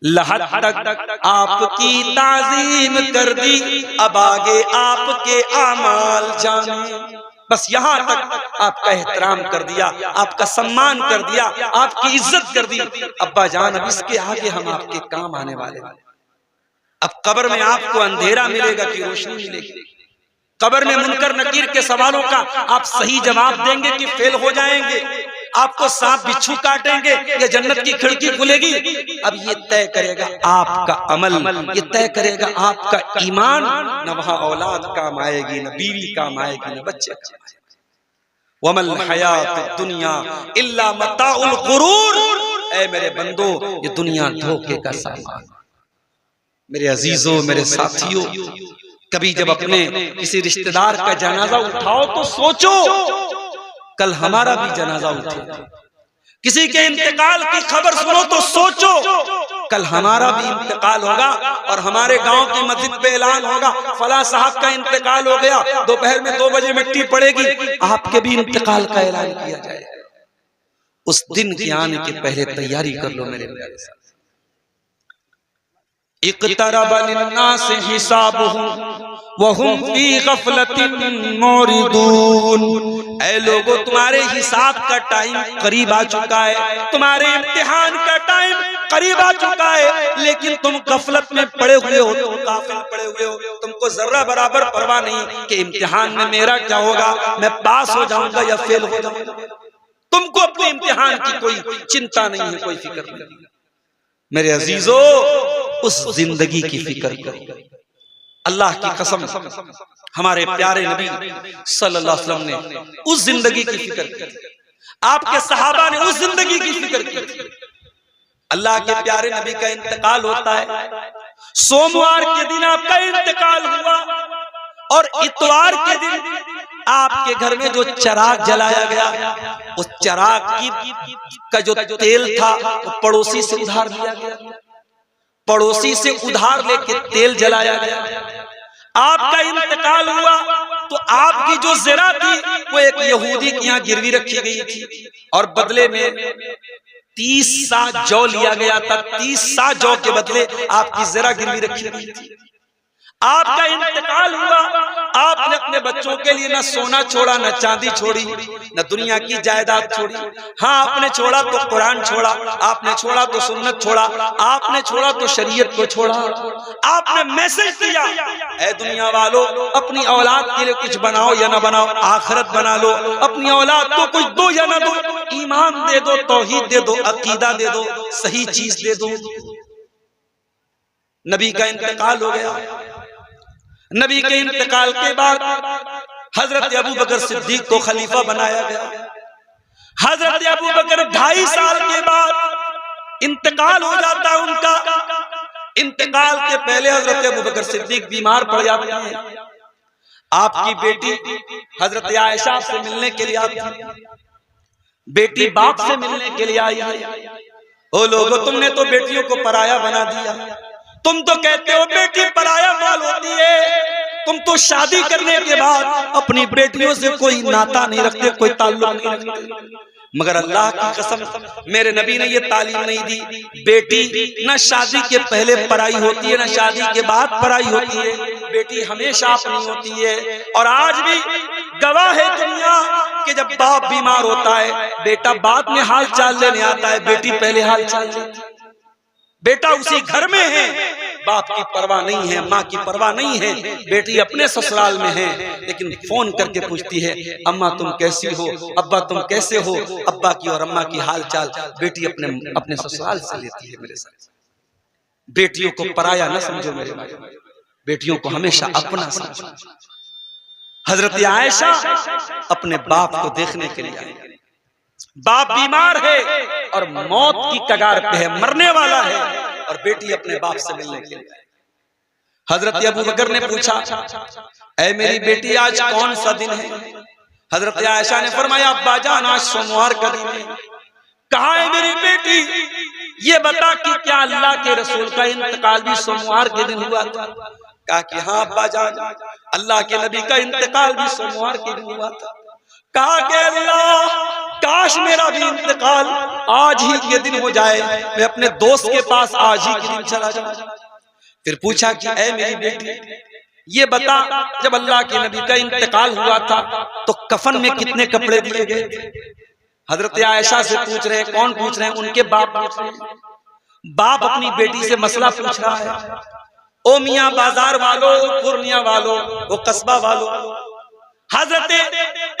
लहद तक आपकी ताजीम कर दी, अब आगे आपके आमाल जाने। बस यहाँ तक आपका एहतराम कर दिया, आपका सम्मान कर दिया, आपकी इज्जत कर दी। अब्बा जान, अब इसके आगे हम आपके काम आने वाले। अब कब्र में आपको अंधेरा मिलेगा कि रोशनी मिलेगी? कब्र में मुनकर नकीर के सवालों का आप सही जवाब देंगे कि फेल हो जाएंगे? आपको सांप बिच्छू काटेंगे या जन्नत की खिड़की खुलेगी? अब ये तय करेगा आपका अमल, ये तय करेगा आपका ईमान। न वहां औलाद काम आएगी, न बीवी काम आएगी, न बच्चे काम आएंगे। वमल हयात दुनिया इल्ला मताउल गुरूर। ऐ मेरे बंदो, ये दुनिया धोखे का सामान। मेरे अजीजों, मेरे साथियों, कभी जब अपने किसी रिश्तेदार का जनाजा उठाओ तो सोचो कल हमारा भी जनाजा उठेगा। किसी के इंतकाल की खबर सुनो तो सोचो कल हमारा भी इंतकाल होगा और हमारे गांव की मस्जिद पे ऐलान होगा फला साहब का इंतकाल हो गया, दोपहर में 2 बजे मिट्टी पड़ेगी, आपके भी इंतकाल का ऐलान किया जाएगा। उस दिन के आने के पहले तैयारी कर लो मेरे प्यारे साथ। इक़्तरब लिन्नास हिसाबुहुम वहुम फी गफलतिन मुरिदून। ऐ लोगों, तुम्हारे हिसाब का टाइम करीब आ चुका है, तुम्हारे इम्तिहान का टाइम करीब आ चुका है, लेकिन तुम गफलत में पड़े हुए हो, तुम गाफिल पड़े हुए हो। तुमको जर्रा बराबर परवाह नहीं कि इम्तिहान में मेरा क्या होगा, मैं पास हो जाऊंगा या फेल हो जाऊंगा। तुमको अपने इम्तिहान की कोई चिंता नहीं है, कोई फिक्र नहीं। मेरे अजीजों, उस जिंदगी की फिक्र करो। अल्लाह की कसम, हमारे प्यारे नबी सल्लल्लाहु अलैहि वसल्लम ने उस जिंदगी की फिक्र की, आपके सहाबा ने उस जिंदगी की फिक्र की। अल्लाह के प्यारे नबी का इंतकाल होता है, सोमवार के दिन आपका इंतकाल हुआ और इतवार के दिन आपके घर में जो चिराग जलाया गया, उस चिराग का जो तेल था वो पड़ोसी से उधार लिया गया, पड़ोसी से उधार लेके तेल जलाया गया। आपका इंतकाल हुआ तो आपकी जो ज़रा थी वो एक यहूदी के यहाँ गिरवी रखी गई थी और बदले में 30 सा जौ लिया गया था। 30 सा जौ के बदले आपकी ज़रा गिरवी रखी गई थी। आपका इंतकाल हुआ, आपने अपने बच्चों के लिए न सोना छोड़ा, न चांदी छोड़ी, न दुनिया की जायदाद छोड़ी। हाँ, आपने छोड़ा तो कुरान छोड़ा, आपने छोड़ा तो सुन्नत छोड़ा, आपने छोड़ा तो शरीयत को छोड़ा। आपने मैसेज दिया, ऐ दुनिया वालों, अपनी औलाद के लिए कुछ बनाओ या ना बनाओ, आखिरत बना लो। अपनी औलाद को कुछ दो या ना दो, ईमान दे दो, तौहीद दे दो, अकीदा दे दो, सही चीज दे दो। नबी का इंतकाल हो गया। नबी के इंतकाल के बाद हजरत अबू बकर सिद्दीक को खलीफा बनाया गया। हजरत अबू बकर 2.5 साल के बाद इंतकाल हो जाता उनका। इंतकाल के पहले हजरत अबू बकर सिद्दीक बीमार पड़ जाते हैं। आपकी बेटी हजरत आयशा से मिलने के लिए आई, बेटी बाप से मिलने के लिए आई है। ओ लोगों, तुमने तो बेटियों को पराया बना दिया। तुम तो कहते हो बेटी पराया माल होती है, तुम तो शादी करने के बाद अपनी बेटियों से कोई नाता नहीं रखते, कोई ताल्लुक नहीं रखते। मगर अल्लाह की कसम, मेरे नबी ने ये तालीम नहीं दी। बेटी न शादी के पहले पराई होती है, न शादी के बाद पराई होती है। बेटी हमेशा अपनी होती है। और आज भी गवाह है दुनिया कि जब बाप बीमार होता है, बेटा बाद में हाल चाल लेने आता है, बेटी पहले हाल चाल लेती है। बेटा उसी घर में है, बाप की परवाह नहीं है, माँ की परवाह नहीं है। बेटी अपने ससुराल में है, लेकिन फोन करके पूछती है, अम्मा तुम कैसी हो, अब्बा तुम कैसे हो। अब्बा की और अम्मा की हाल चाल बेटी अपने ससुराल से लेती है। मेरे साथ बेटियों को पराया न समझो मेरे भाई, बेटियों को हमेशा अपना समझो। हजरत आयशा अपने बाप को देखने के लिए आई। बाप बीमार है और मौत की कगार पे है, मरने वाला है, और बेटी अपने बाप से मिलने के लिए। हजरत अबू बकर ने पूछा, ऐ मेरी बेटी आज कौन सा दिन है? हजरत आयशा ने फरमाया, अब्बा जान आज सोमवार का दिन है। कहा है मेरी बेटी, ये बता कि क्या अल्लाह के रसूल का इंतकाल भी सोमवार के दिन हुआ था? कहा कि हाँ अब्बा जान, अल्लाह के नबी का इंतकाल भी सोमवार के दिन हुआ था। कहा कि अल्लाह, काश मेरा भी इंतकाल आज ही के दिन हो जाए, मैं अपने दोस्त के पास आज ही के दिन चला जाऊं। फिर पूछा कि ऐ मेरी बेटी, ये बता, जब अल्लाह के नबी का इंतकाल हुआ था तो कफन में कितने कपड़े दिए गए थे? हजरत आयशा से पूछ रहे हैं। कौन पूछ रहे हैं? उनके बाप पूछ रहे हैं। बाप अपनी बेटी से मसला पूछ रहा है। ओ मियां बाजार वालों, ओ पूर्णिया वालों, ओ कस्बा वालों, हजरत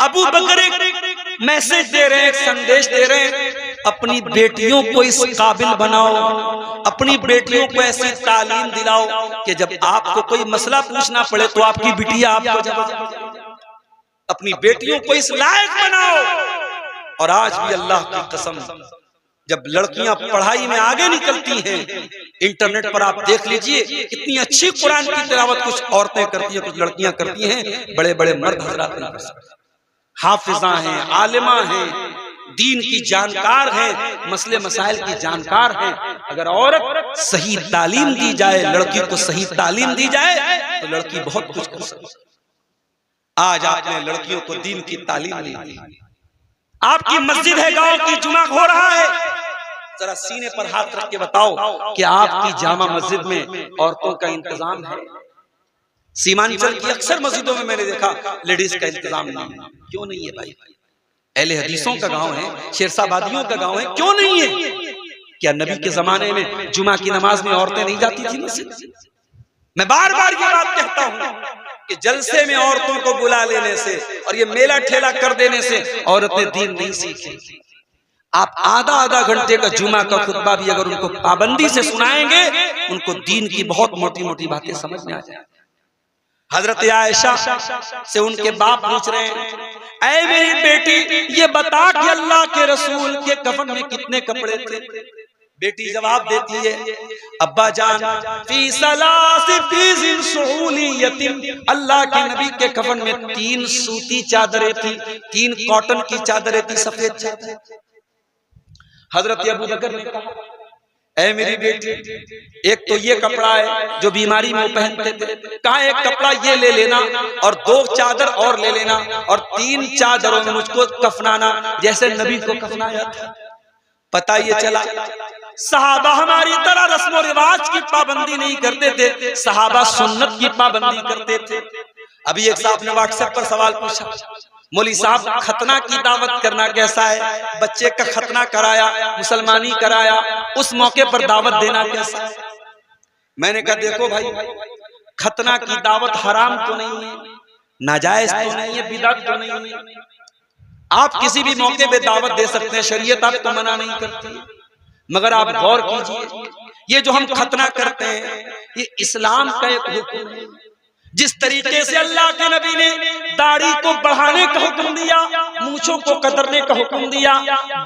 अबू बकर मैसेज दे रहे हैं, संदेश दे रहे हैं, अपनी बेटियों को इस काबिल बनाओ, अपनी बेटियों को ऐसी तालीम दिलाओ कि जब आपको कोई मसला पूछना पड़े तो आपकी बिटिया आपको जवाब। अपनी बेटियों को इस लायक बनाओ। और आज भी अल्लाह की कसम, जब लड़कियां पढ़ाई में आगे निकलती हैं, इंटरनेट पर आप देख लीजिए कितनी अच्छी कुरान की तिलावत कुछ औरतें करती हैं, कुछ लड़कियां करती हैं, बड़े बड़े मर्द हजरात नहीं कर सकते। हाफिजा हैं, आलिमा हैं, दीन की जानकार हैं, मसले मसाइल की जानकार हैं। अगर औरत सही तालीम दी जाए, लड़की को सही तालीम दी जाए तो लड़की बहुत कुछ कर सकती है। आज आपने लड़कियों को दीन की तालीम नहीं दी। आपकी मस्जिद है, गांव की जुमा हो रहा है, जरा सीने पर हाथ रख के बताओ कि आपकी जामा मस्जिद में औरतों का इंतजाम है? सीमांचल की अक्सर मस्जिदों में मैंने देखा लेडीज का इंतजाम नहीं है। क्यों नहीं है भाई? अहले हदीसों का गांव है, शेरशाबादियों का गांव है, क्यों नहीं है? क्या नबी के जमाने में जुमा की नमाज में औरतें नहीं जाती थी मस्जिद? मैं बार बार ये बात कहता हूं कि जलसे में औरतों को बुला लेने से और ये मेला ठेला कर देने से औरतें दीन नहीं सीखेंगी। आप आधा आधा घंटे का जुमा का खुतबा भी अगर उनको पाबंदी से सुनाएंगे, उनको दीन की बहुत मोटी मोटी बातें समझ में आ जाएंगी। हजरत आयशा से उनके बाप पूछ रहे हैं, ऐ मेरी बेटी, ये बता कि अल्लाह के रसूल के कफन में कितने कपड़े थे? बेटी जवाब देती है, अब्बा जान, फी सलासिन सुहूलियतिन, अल्लाह के नबी के कफन में 3 सूती चादरें थी, 3 कॉटन की चादरें थी, सफेद चादर। हजरत अबू बकर ने कहा, ऐ मेरी बेटी, एक तो ये कपड़ा है जो बीमारी में पहनते थे, कहा एक कपड़ा ये ले लेना और 2 चादर और ले लेना और 3 चादरों में मुझको कफनाना जैसे नबी को कफनाया था। पता ये चला सहाबा हमारी तरह रस्म रिवाज की पाबंदी नहीं करते थे, सहाबा सुन्नत की पाबंदी करते थे। अभी एक साहब ने व्हाट्सएप पर सवाल पूछा, मौली साहब खतना की दावत करना कैसा है? बच्चे का खतना कराया, मुसलमानी कराया, उस मौके पर दावत देना कैसा है? मैंने कहा देखो भाई, खतना की दावत हराम तो नहीं है, नाजायज तो नहीं है, बिदअत तो नहीं है। आप किसी भी मौके पे दावत दे सकते हैं, शरीयत आपको मना नहीं करती। मगर आप गौर कीजिए, ये जो हम खतना करते हैं ये इस्लाम का एक हुक्म है। जिस तरीके से अल्लाह के नबी ने दाढ़ी को बढ़ाने का हुक्म दिया, मूंछों को कतरने का हुक्म दिया,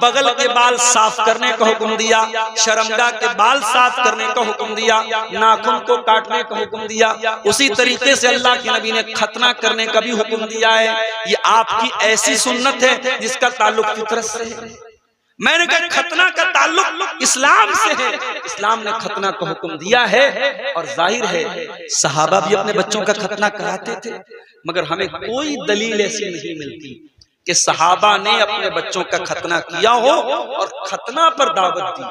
बगल के बाल साफ करने का हुक्म दिया, शर्मगाह के बाल साफ करने का हुक्म दिया, नाखून को काटने का हुक्म दिया, उसी तरीके से अल्लाह के नबी ने खतना करने का भी हुक्म दिया है। ये आपकी ऐसी सुन्नत है जिसका ताल्लुक फितरत से है। मैंने कहा खतना का ताल्लुक इस्लाम से है, इस्लाम ने खतना का हुक्म दिया है। और जाहिर है सहाबा भी अपने बच्चों का खतना कराते थे, मगर हमें कोई दलील ऐसी नहीं मिलती कि सहाबा ने अपने बच्चों का खतना किया हो और खतना पर दावत दी।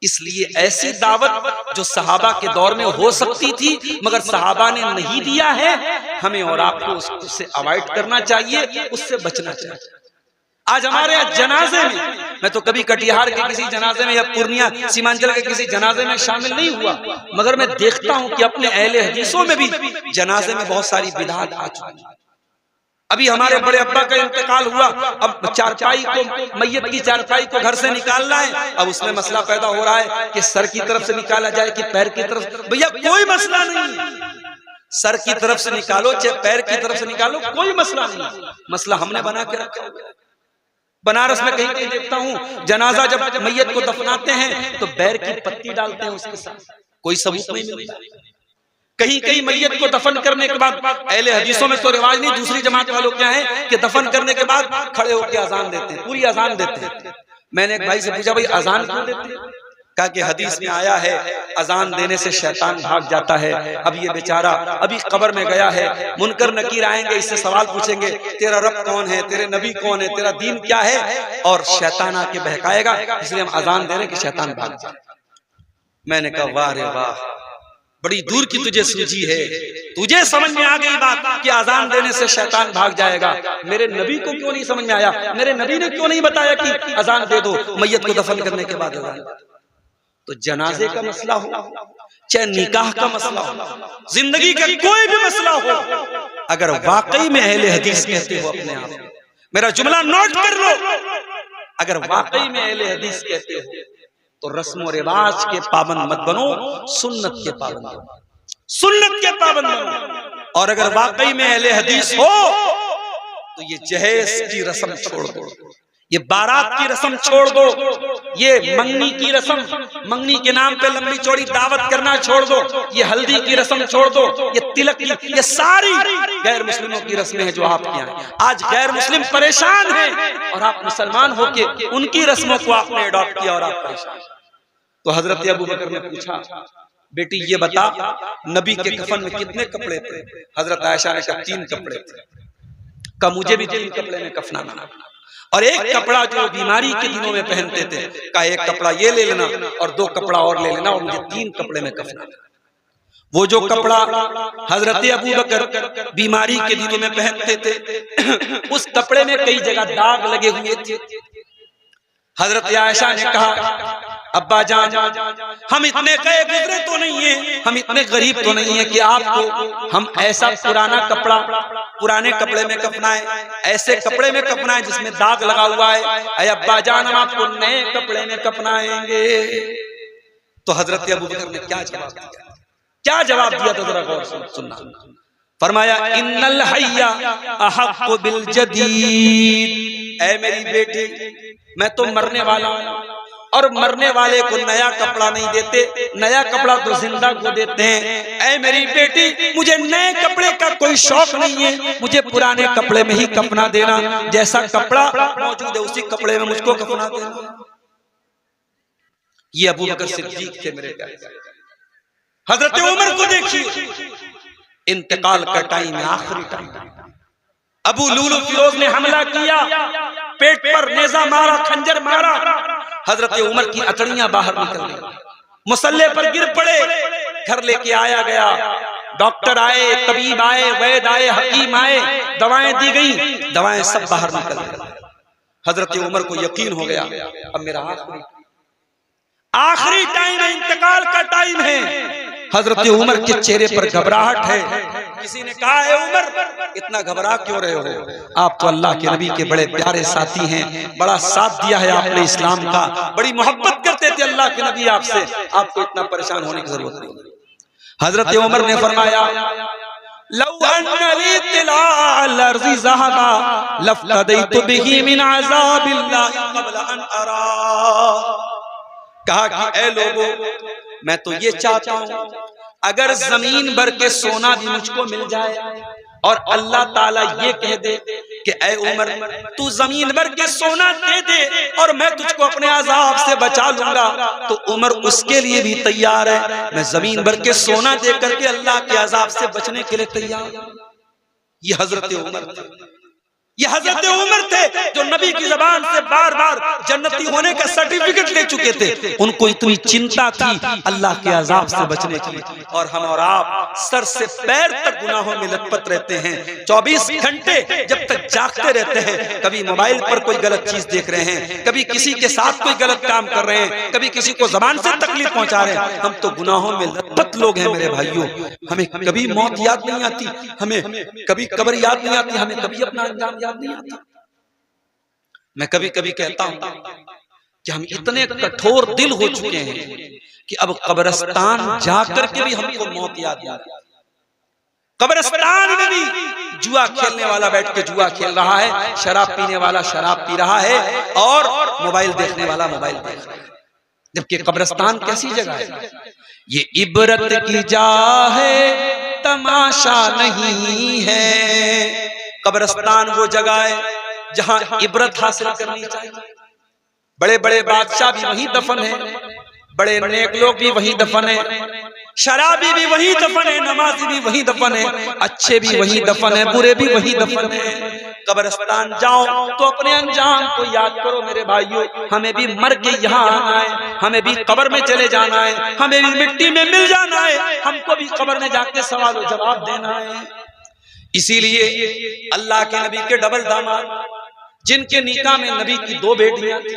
इसलिए ऐसी दावत जो सहाबा के दौर में हो सकती थी मगर सहाबा ने नहीं दिया है, हमें और आपको उससे अवॉइड करना चाहिए, उससे बचना चाहिए। आज हमारे यहाँ जनाजे में, मैं तो कभी कटिहार के किसी जनाजे में या पूर्णिया सीमांचल के किसी जनाजे में शामिल नहीं हुआ, मगर मैं देखता हूँ कि अपने अहले हदीसों में भी जनाजे में बहुत सारी बिदअत आ चुकी है। अभी हमारे बड़े अब्बा का इंतकाल हुआ, अब चारपाई को, मैयत की चारपाई को घर से निकालना है। अब उसमें मसला पैदा हो रहा है कि सर की तरफ से निकाला जाए कि पैर की तरफ। भैया कोई मसला नहीं, सर की तरफ से निकालो चाहे पैर की तरफ से निकालो, कोई मसला नहीं। मसला हमने बना के रखा है। बनारस में कहीं कहीं देखता हूँ जनाजा जब मैयत को दफनाते हैं तो बैर की पत्ती डालते हैं उसके साथ, कोई सबूत नहीं मिलता। कहीं कहीं मैयत को दफन करने के बाद, अहले हदीसों में तो रिवाज नहीं, दूसरी जमात वालों क्या है कि दफन करने के बाद खड़े होकर अजान देते हैं, पूरी अजान देते हैं। मैंने एक भाई से पूछा, भाई अजान क्यों देते? कहा कि हदीस में आया है अजान देने से शैतान भाग जाता है। अब ये बेचारा अभी कब्र में गया है, मुनकर नकीर आएंगे, इससे सवाल पूछेंगे तेरा रब कौन है, तेरे नबी कौन है, तेरा दीन क्या है, और शैतान आके बहकाएगा, इसलिए हम अजान दे रहे कि शैतान भाग जाए। मैंने कहा वाह रे वाह, बड़ी दूर की तुझे सूझी है, तुझे समझ में आ गई बात कि अजान देने से शैतान भाग जाएगा। मेरे नबी को क्यों नहीं समझ में आया? मेरे नबी ने क्यों नहीं बताया कि अजान दे दो मैयत को दफन करने के बाद अजान? तो जनाजे का मसला हो, चाहे निकाह का मसला हो, जिंदगी का कोई भी मसला हो, अगर वाकई में अहले हदीस कहते हो अपने आप, मेरा जुमला नोट कर लो, अगर वाकई में अहले हदीस कहते हो तो रस्म और रिवाज के पाबंद मत बनो, सुन्नत के पाबंद बनो, सुन्नत के पाबंद बनो। और अगर वाकई में अहले हदीस हो तो ये जहेज की रस्म छोड़ दो, ये बारात की रस्म छोड़ दो, ये मंगनी की रस्म, मंगनी के नाम पे लंबी चौड़ी दावत करना छोड़ दो, ये हल्दी की रस्म छोड़ दो, ये तिलक की, ये सारी गैर मुस्लिमों की रस्में हैं जो आपके यहाँ। आज गैर मुस्लिम परेशान हैं और आप मुसलमान होके उनकी रस्मों को आपने अडॉप्ट किया और आप परेशान। तो हजरत अबू बकर ने पूछा, बेटी ये बता नबी के कफन में कितने कपड़े थे? हजरत आयशा ने कहा 3 कपड़े थे। कहा मुझे भी 3 कपड़े में कफनाना, और एक कपड़ा जो बीमारी के दिनों में पहनते थे, कहा एक कपड़ा ये ले लेना और 2 कपड़ा और ले लेना, और मुझे 3 कपड़े में कफनाना। वो जो कपड़ा हजरत अबू बकर बीमारी के दिनों में पहनते थे, उस कपड़े में कई जगह दाग लगे हुए थे। हजरत आयशा ने कहा, अब्बा जान हम इतने गए गुजरे तो नहीं है, हम इतने गरीब तो नहीं है कि आपको हम ऐसा पुराना कपड़ा पुराने कपड़े में कफनाएं, ऐसे कपड़े में कफनाएं जिसमें दाग लगा हुआ है। अरे अब्बा जान हम आपको नए कपड़े में कफनाएंगे। तो हजरत अबू बकर ने क्या जवाब दिया? क्या जवाब दिया था जरा गौर से सुनना। फरमाया इन्नल हय्या अहक्कु बिल जदीद, ऐ मेरी बेटी मैं तो मरने वाला हूं और मरने वाले को नया कपड़ा नहीं देते, नया कपड़ा तो जिंदा को देते हैं। ऐ मेरी बेटी मुझे नए कपड़े का कोई शौक नहीं है, मुझे पुराने कपड़े में ही कफना देना, जैसा कपड़ा मौजूद है उसी कपड़े में मुझको कफना देना। ये अबू बकर सिद्दीक थे मेरे प्यारे। हजरत उमर को देखिए, इंतकाल का टाइम है, आखिरी टाइम। अबू लूलू फिरोज ने हमला किया, पेट पर नेजा मारा, खंजर मारा, हजरत उमर की अतड़ियां बाहर निकल गई, मुसल्ले पर गिर पड़े। घर लेके आया गया, डॉक्टर आए, तबीब आए, वैद आए, हकीम आए, दवाएं दी गई, दवाएं सब बाहर निकल गई। हजरत उमर को यकीन हो गया अब मेरा आखिरी टाइम है, इंतकाल का टाइम है। हजरत उमर के चेहरे पर घबराहट है। किसी ने कहा है उमर इतना घबरा क्यों रहे हो? आप तो अल्लाह के नबी के बड़े प्यारे साथी हैं, बड़ा साथ दिया है आपने इस्लाम का, बड़ी मोहब्बत करते थे अल्लाह के नबी आपसे, आपको इतना परेशान होने की जरूरत नहीं। हजरत उमर ने फरमाया लौ अन्ना ली तिलाल अर्ज़ि ज़हबा लफ़्तदैतु बिही मिन अज़ाबिल्लाहि क़ब्ल अन अरा। कहा कि ऐ लोगों मैं तो ये चाहता हूं अगर जमीन भर के सोना भी मुझको मिल जाए और अल्लाह ताला ये कह दे कि ऐ उमर तू जमीन भर के सोना दे दे और मैं तुझको अपने अजाब से बचा लूंगा, तो उमर उसके लिए भी तैयार है। मैं जमीन भर के सोना दे करके अल्लाह के अजाब से बचने के लिए तैयार। ये हजरत उमर थे, ये हजरत उमर थे जो नबी की जबान से बार बार जन्नती होने का सर्टिफिकेट ले चुके थे। उनको इतनी चिंता थी अल्लाह के अजाब से बचने की। और हम और आप सर से पैर तक गुनाहों में लथपथ रहते हैं, 24 घंटे जब तक जागते रहते हैं। कभी मोबाइल पर कोई गलत चीज देख रहे हैं, कभी किसी के साथ कोई गलत काम कर रहे हैं, कभी किसी को जबान से तकलीफ पहुंचा रहे हैं। हम तो गुनाहों में लथपथ लोग हैं मेरे भाइयों। हमें कभी मौत याद नहीं आती, हमें कभी कब्र याद नहीं आती, हमें कभी अपना अंजाम याद नहीं आता। मैं कभी कभी कहता हूं कि हम इतने कठोर दिल हो चुके हैं कि अब कब्रिस्तान जाकर के भी हमको मौत याद नहीं आती। कब्रिस्तान में भी जुआ खेलने वाला बैठ के जुआ खेल रहा है, शराब पीने वाला शराब पी रहा है और मोबाइल देखने वाला मोबाइल देख रहा है। जबकि कब्रिस्तान कैसी जगह है? ये इबरत की जा है, तमाशा नहीं है। कब्रिस्तान वो जगह है जहां इबरत हासिल करनी चाहिए। बड़े बड़े बादशाह भी वहीं दफन है, बड़े नेक लोग भी वहीं दफन है, शराबी भी वहीं दफन है, नमाजी भी वहीं दफन है, अच्छे भी वहीं दफन है, बुरे भी वहीं दफन है। कब्रिस्तान जाओ तो अपने अंजाम को याद करो मेरे भाइयों। हमें भी मर के यहाँ आना है, हमें भी कब्र में चले जाना है, हमें भी मिट्टी में मिल जाना है, हमको भी कब्र में जाके सवाल और जवाब देना है। इसीलिए अल्लाह के नबी के डबल दामाद, जिनके निकाह में नबी की 2 बेटियां थी,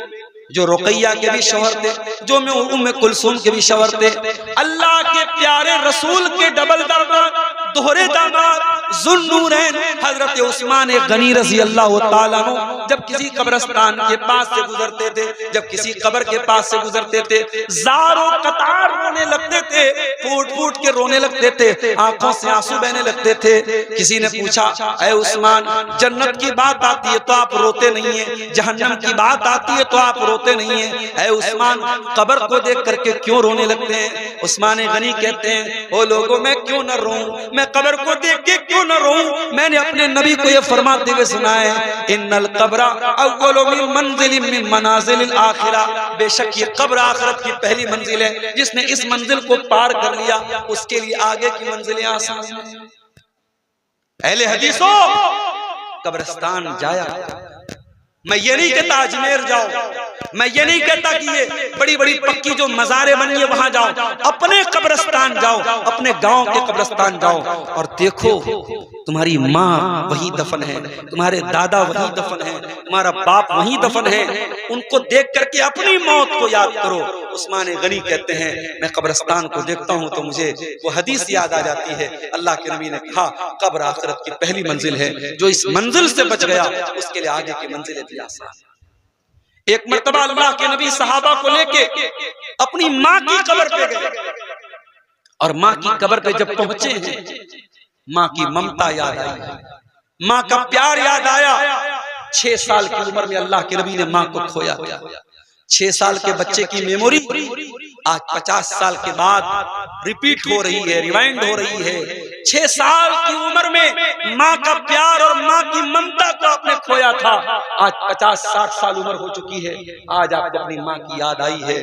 जो रुकैया के भी शौहर थे, जो उम्मे कुलसूम के भी शौहर थे, अल्लाह के प्यारे रसूल के डबल दामाद, दोहरे दामाद ज़ुन्नूरैन हजरत उस्मान गनी रज़ी अल्लाह ताला अन्हु जब किसी कब्रिस्तान के पास से गुजरते थे, जब किसी कब्र के पास से गुजरते थे, ज़ारो कतार रोने लगते थे, फूट फूट के रोने लगते थे, आंखों से आंसू बहने लगते थे। किसी ने पूछा, ऐ उस्मान, जन्नत की बात आती है तो आप रोते नहीं है, जहन्नम की बात आती है तो आप रोते नहीं है, ऐ उस्मान कब्र को देख करके क्यों रोने लगते हैं? उस्मान गनी कहते हैं, ओ लोगों, मैं क्यों न रोऊं, मैं कब्र को देख के क्यों न रोऊं? मैंने अपने नबी को ये फरमाते हुए सुना है, इन्नल कब्रा अव्वलु मिन मंजिलिन मिन मनाजिलिल आखिरा, बेशक ये कब्र आखिरत की पहली मंजिल है, जिसने इस मंजिल को पार कर लिया उसके लिए आगे की मंजिलें आसान हैं। अहले हदीसों, कब्रिस्तान जाया, मैं ये नहीं कहता अजमेर जाओ, मैं ये नहीं कहता कि ये बड़ी बड़ी पक्की जो मज़ारे बनी है वहां जाओ, अपने कब्रिस्तान जाओ, अपने गांव के कब्रिस्तान जाओ और देखो तुम्हारी माँ वहीं दफन है, तुम्हारे दादा वहीं दफन है, तुम्हारा बाप वहीं दफन है, उनको देख करके अपनी मौत को याद करो। उस्मान गनी कहते हैं, मैं कब्रिस्तान को देखता हूँ तो मुझे वो हदीस याद आ जाती है, अल्लाह के नबी ने कहा कब्र आखिरत की पहली मंजिल है, जो इस मंजिल से बच गया उसके लिए आगे की मंजिलें भी आसान। एक मर्तबा अल्लाह के नबी सहाबा को लेके अपनी माँ की कब्र पे गए और माँ की कब्र पे जब पहुंचे हैं, माँ की ममता याद आई, माँ का प्यार याद आया। 6 साल की उम्र में अल्लाह के नबी ने माँ को खोया। 6 साल के बच्चे की मेमोरी आज 50 साल के बाद रिपीट हो रही है, रिवाइंड हो रही है। 6 साल की उम्र में माँ का प्यार और माँ की ममता को आपने खोया था, आज 50-60 साल उम्र हो चुकी है, आज आपको अपनी माँ की याद आई है,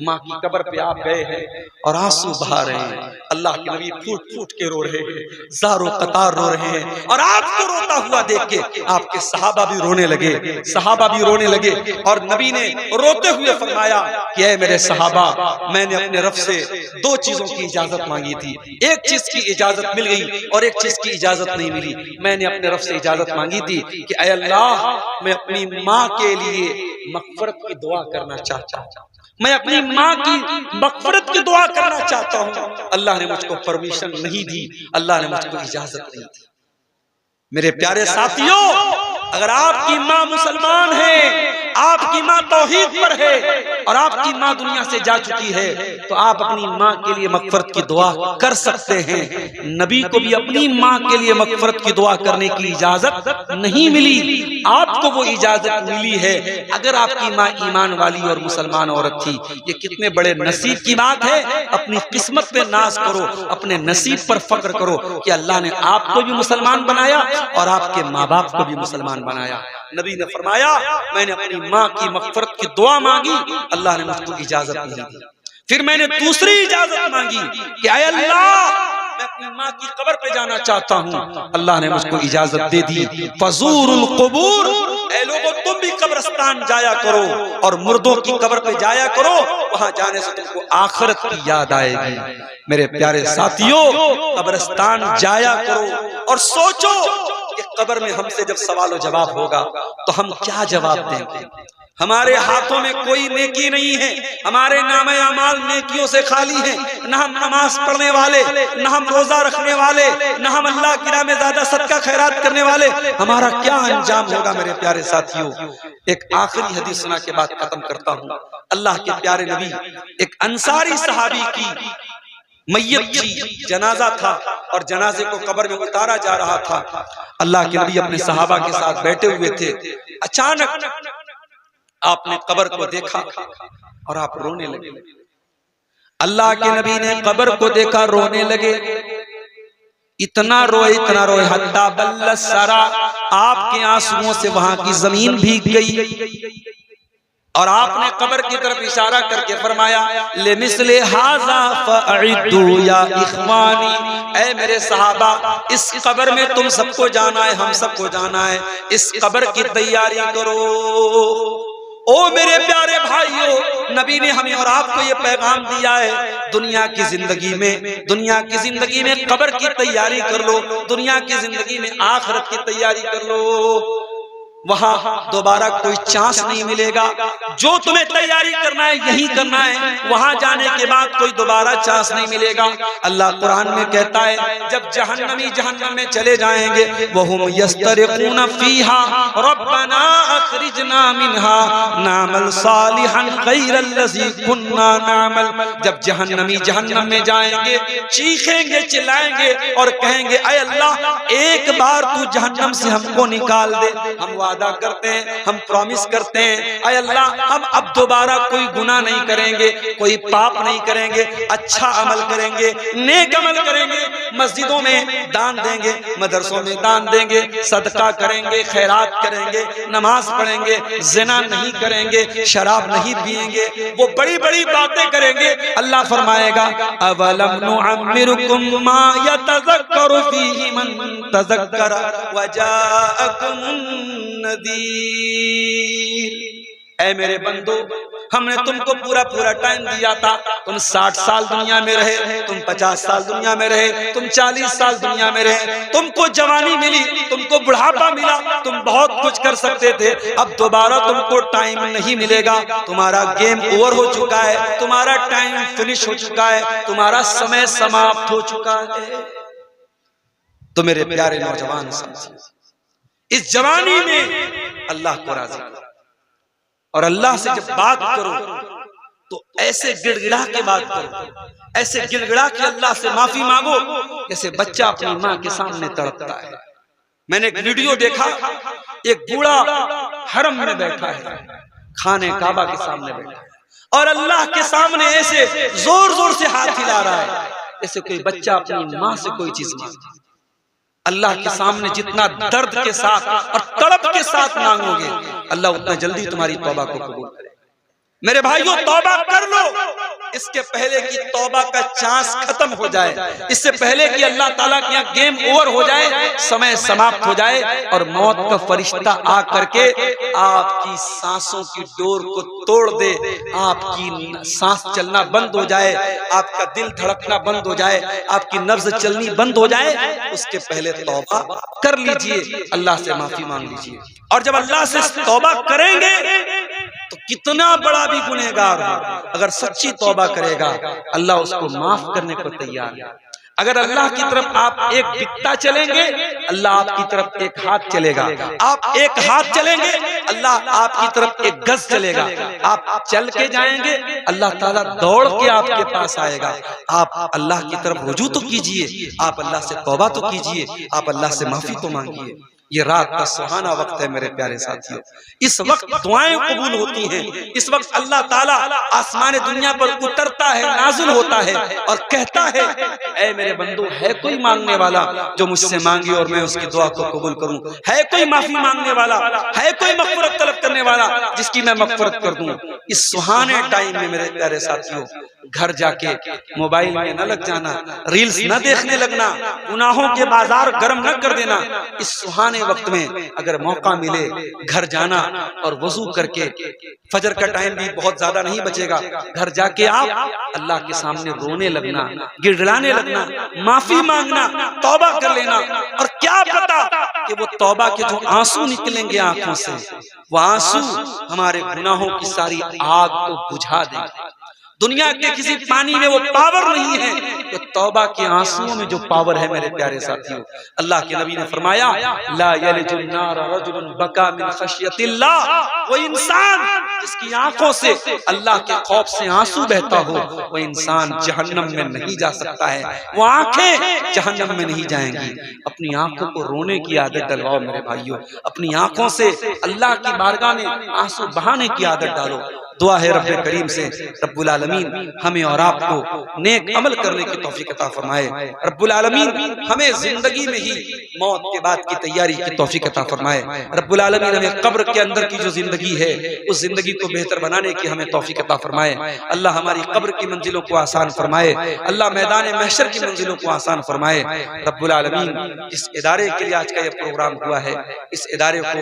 माँ की कब्र पे आप गए हैं और आंसू बहा रहे हैं। अल्लाह के नबी फूट फूट के रो रहे हैं, ज़ारो कतार रो रहे हैं और आपको रोता हुआ देख के आपके सहाबा भी रोने लगे, सहाबा भी रोने लगे और नबी ने रोते हुए फरमाया कि ऐ मेरे सहाबा, मैंने अपने रब से 2 चीजों की इजाजत मांगी थी, एक चीज की इजाजत मिल गई और एक चीज की इजाजत नहीं मिली। मैंने अपने रब से इजाजत मांगी थी कि ऐ अल्लाह, मैं अपनी माँ के लिए मग़फ़िरत की दुआ करना चाहता हूँ, मैं अपनी माँ की मग़फ़िरत की दुआ करना चाहता हूँ। अल्लाह ने मुझको परमिशन नहीं दी, अल्लाह ने मुझको इजाजत नहीं दी। मेरे प्यारे साथियों, अगर आपकी माँ मुसलमान है, आपकी माँ तौहीद पर है और आपकी माँ दुनिया से जा चुकी है, तो आप अपनी माँ के लिए मग़फ़िरत की दुआ कर सकते हैं। नबी को भी अपनी माँ के लिए मग़फ़िरत की दुआ करने की इजाजत नहीं मिली, आपको वो इजाजत मिली है अगर आपकी माँ ईमान वाली और मुसलमान औरत थी। ये कितने बड़े नसीब की बात है। अपनी किस्मत पे नाज करो, अपने नसीब पर फख्र करो कि अल्लाह ने आपको भी मुसलमान बनाया और आपके माँ बाप को भी मुसलमान बनाया। नबी ने फरमाया, मैंने अपनी माँ की मग़फ़िरत की दुआ मांगी, अल्लाह ने मुझको इजाजत नहीं दी। फिर मैंने दूसरी इजाजत मांगी कि ऐ अल्लाह, मैं अपनी माँ की कब्र पे जाना चाहता हूँ, अल्लाह ने मुझको इजाजत दे दी। फज़ूरुल क़ुबूर, ऐ लोगों, तुम भी कब्रिस्तान जाया करो और मुर्दों की कब्र पे जाया करो, वहां जाने से तुमको आखिरत की याद आएगी। मेरे प्यारे साथियों, कब्रिस्तान जाया करो और सोचो कि कब्र में हमसे जब सवाल और जवाब होगा तो हम क्या जवाब देंगे। हमारे हाथों में कोई नेकी नहीं है, हमारे नामे अमाल नेकियों से खाली है। न हम नमाज पढ़ने वाले, न हम रोजा रखने वाले, न हम अल्लाह की राह में ज्यादा सदका खैरात करने वाले। हमारा क्या अंजाम होगा मेरे प्यारे साथियों। एक आखिरी हदीस सुना के बाद खत्म करता हूँ। अल्लाह के प्यारे नबी, एक अंसारी सहाबी की मैयत थी, जनाजा था और जनाजे को कब्र में उतारा जा रहा था। अल्लाह के नबी अपने सहाबा के साथ बैठे हुए थे। अचानक आपने कब्र को देखा और आप रोने लगे। अल्लाह के नबी ने कब्र को देखा, रोने लगे। इतना रोए हत्ता बल्लस सरा, आपके आंसुओं से वहां की जमीन भीग गई। और आपने कब्र की तरफ इशारा करके फरमाया ले मिसले हाजा फअइदू या इख्वानी, ऐ मेरे सहाबा इस कब्र में तुम सबको जाना है, हम सबको जाना है, इस कब्र की तैयारी करो। ओ मेरे प्यारे भाइयों, नबी ने हमें और आपको ये पैगाम दिया है, दुनिया की जिंदगी में कब्र की तैयारी कर लो, दुनिया की जिंदगी में आखिरत की तैयारी कर लो। वहां दोबारा कोई चांस नहीं मिलेगा। जो तुम्हें तैयारी करना है यही करना है, वहां जाने के बाद कोई दोबारा चांस नहीं मिलेगा। अल्लाह कुरान में कहता है जब जहन्नमी जहन्नम में चले जाएंगे वहुम यस्तरिकून फीहा रब्बना अखरिजना मिनहा नामल सालिहन गैरल्लज़ी कुन्ना नामल। जब जहन्नमी जहन्नम में जाएंगे चीखेंगे चिल्लाएंगे और कहेंगे ऐ अल्लाह एक बार तू जहन्नम से हमको निकाल दे। हम वादा करते हैं, हम प्रॉमिस करते हैं ऐ अल्लाह हम अब दोबारा कोई गुनाह नहीं करेंगे, कोई पाप नहीं करेंगे, अच्छा अमल करेंगे, नेक अमल करेंगे, मस्जिदों में दान देंगे, मदरसों में दान देंगे, सदका करेंगे, खैरात करेंगे, नमाज पढ़ेंगे, ज़िना नहीं करेंगे, शराब नहीं पिएंगे, वो बड़ी बड़ी बातें करेंगे। अल्लाह फरमाएगा अवलम नुअम्मिरुकुम मा यतज़क्करु फीहि मन तज़क्कर वजाअकुमुन नदीर। ऐ मेरे बंदो हमने तुमको पूरा पूरा टाइम दिया था, तुम 60 साल दुनिया में रहे, तुम 50 साल दुनिया में रहे, तुम 40 साल दुनिया में रहे, तुमको जवानी मिली, तुमको बुढ़ापा मिला, तुम बहुत कुछ कर सकते थे। अब दोबारा तुमको टाइम नहीं मिलेगा, तुम्हारा गेम ओवर हो चुका है, तुम्हारा टाइम फिनिश हो चुका है, तुम्हारा समय समाप्त हो चुका है। तो मेरे प्यारे नौजवान साथियों, इस जवानी में अल्लाह को राजी करो और अल्लाह से जब बात करो तो ऐसे गिड़गिड़ा के बात करो, ऐसे गिड़गिड़ा के अल्लाह से माफी मांगो जैसे बच्चा अपनी माँ के सामने तड़पता है। मैंने एक वीडियो देखा, एक बूढ़ा हरम में बैठा है, खाने काबा के सामने बैठा है और अल्लाह के सामने ऐसे जोर जोर से हाथ हिला रहा है जैसे कोई बच्चा अपनी माँ से कोई चीज मांगे। अल्लाह के सामने जितना दर्द के साथ और तड़प के साथ मांगोगे अल्लाह उतना जल्दी तुम्हारी तौबा को कबूल करे। मेरे भाइयों तौबा कर लो, इसके पहले कि तौबा का चांस खत्म हो जाए, इससे पहले कि अल्लाह ताला के यहाँ गेम ओवर हो जाए, समय समाप्त हो जाए और मौत का फरिश्ता आ करके आपकी सांसों की डोर को तोड़ दे, आपकी सांस चलना बंद हो जाए, आपका दिल धड़कना बंद हो जाए, आपकी नब्ज चलनी बंद हो जाए, उसके पहले तौबा कर लीजिए, अल्लाह से माफी मांग लीजिए। और जब अल्लाह से तौबा करेंगे तो कितना बड़ा भी गुनहगार हो, अगर सच्ची तौबा करेगा अल्लाह उसको माफ करने को तैयार है। अगर अल्लाह की तरफ आप एक बित्ता चलेंगे अल्लाह आपकी तरफ एक हाथ चलेगा, आप एक हाथ चलेंगे अल्लाह आपकी तरफ एक गज चलेगा, आप चल के जाएंगे अल्लाह ताला दौड़ के आपके पास आएगा। आप अल्लाह की तरफ रुजू तो कीजिए, आप अल्लाह से तौबा तो कीजिए, आप अल्लाह से माफी तो मांगिए। ये रात का सुहाना वक्त है मेरे प्यारे साथियों, इस वक्त दुआएं कबूल होती हैं, इस वक्त अल्लाह ताला आसमान दुनिया पर उतरता है, नाज़िल होता है और कहता है ऐ मेरे बंदो है कोई मांगने वाला जो मुझसे मांगे और मैं उसकी दुआ को कबूल करूं, है कोई माफी मांगने वाला, है कोई मग़फ़िरत तलब करने वाला जिसकी मैं मग़फ़िरत कर दूं। इस सुहाने टाइम में मेरे प्यारे साथियों घर जाके मोबाइल में न लग जाना, रील्स न देखने लगना, गुनाहों के बाजार गर्म न कर देना। इस सुहाने वक्त में अगर मौका मिले घर जाना और वजू करके, फजर का टाइम भी बहुत ज्यादा नहीं बचेगा, घर जाके आप अल्लाह के सामने रोने लगना, गिड़गिड़ाने लगना, माफी मांगना, तौबा कर लेना। और क्या पता कि वो तौबा के जो आंसू निकलेंगे आंखों से, वो आंसू हमारे गुनाहों की सारी आग को बुझा देंगे। दुनिया के किसी पानी में वो पावर नहीं है, तो तौबा के आंसुओं में जो पावर है मेरे प्यारे साथियों। अल्लाह के नबी ने फरमाया ला यलिजुन नार रजुलन बका मिन खशियतिल्लाह, वो इंसान जिसकी आंखों से अल्लाह के खौफ से आंसू बहता हो वो इंसान जहन्नम में नहीं जा सकता है, वो आंखें जहन्नम में नहीं जाएंगी। अपनी आंखों को रोने की आदत डलवाओ मेरे भाइयों, अपनी आंखों से अल्लाह की बारगाह में आंसू बहाने की आदत डालो। दुआ है रब्बे करीम से रब्बुल आलमीन हमें और आपको नेक अमल करने की तौफीक अता फरमाए। रब्बुल आलमीन हमें जिंदगी में ही मौत के बाद की तैयारी की तौफीक अता फरमाए। रब्बुल आलमीन हमें कब्र के अंदर की जो जिंदगी है उस जिंदगी को बेहतर बनाने की हमें तौफीक अता फरमाए। अल्लाह हमारी कब्र की मंजिलों को आसान फरमाए, अल्लाह मैदान महशर की मंजिलों को आसान फरमाए। रब्बुल आलमीन इस इदारे के लिए आज का ये प्रोग्राम हुआ है, इस इदारे को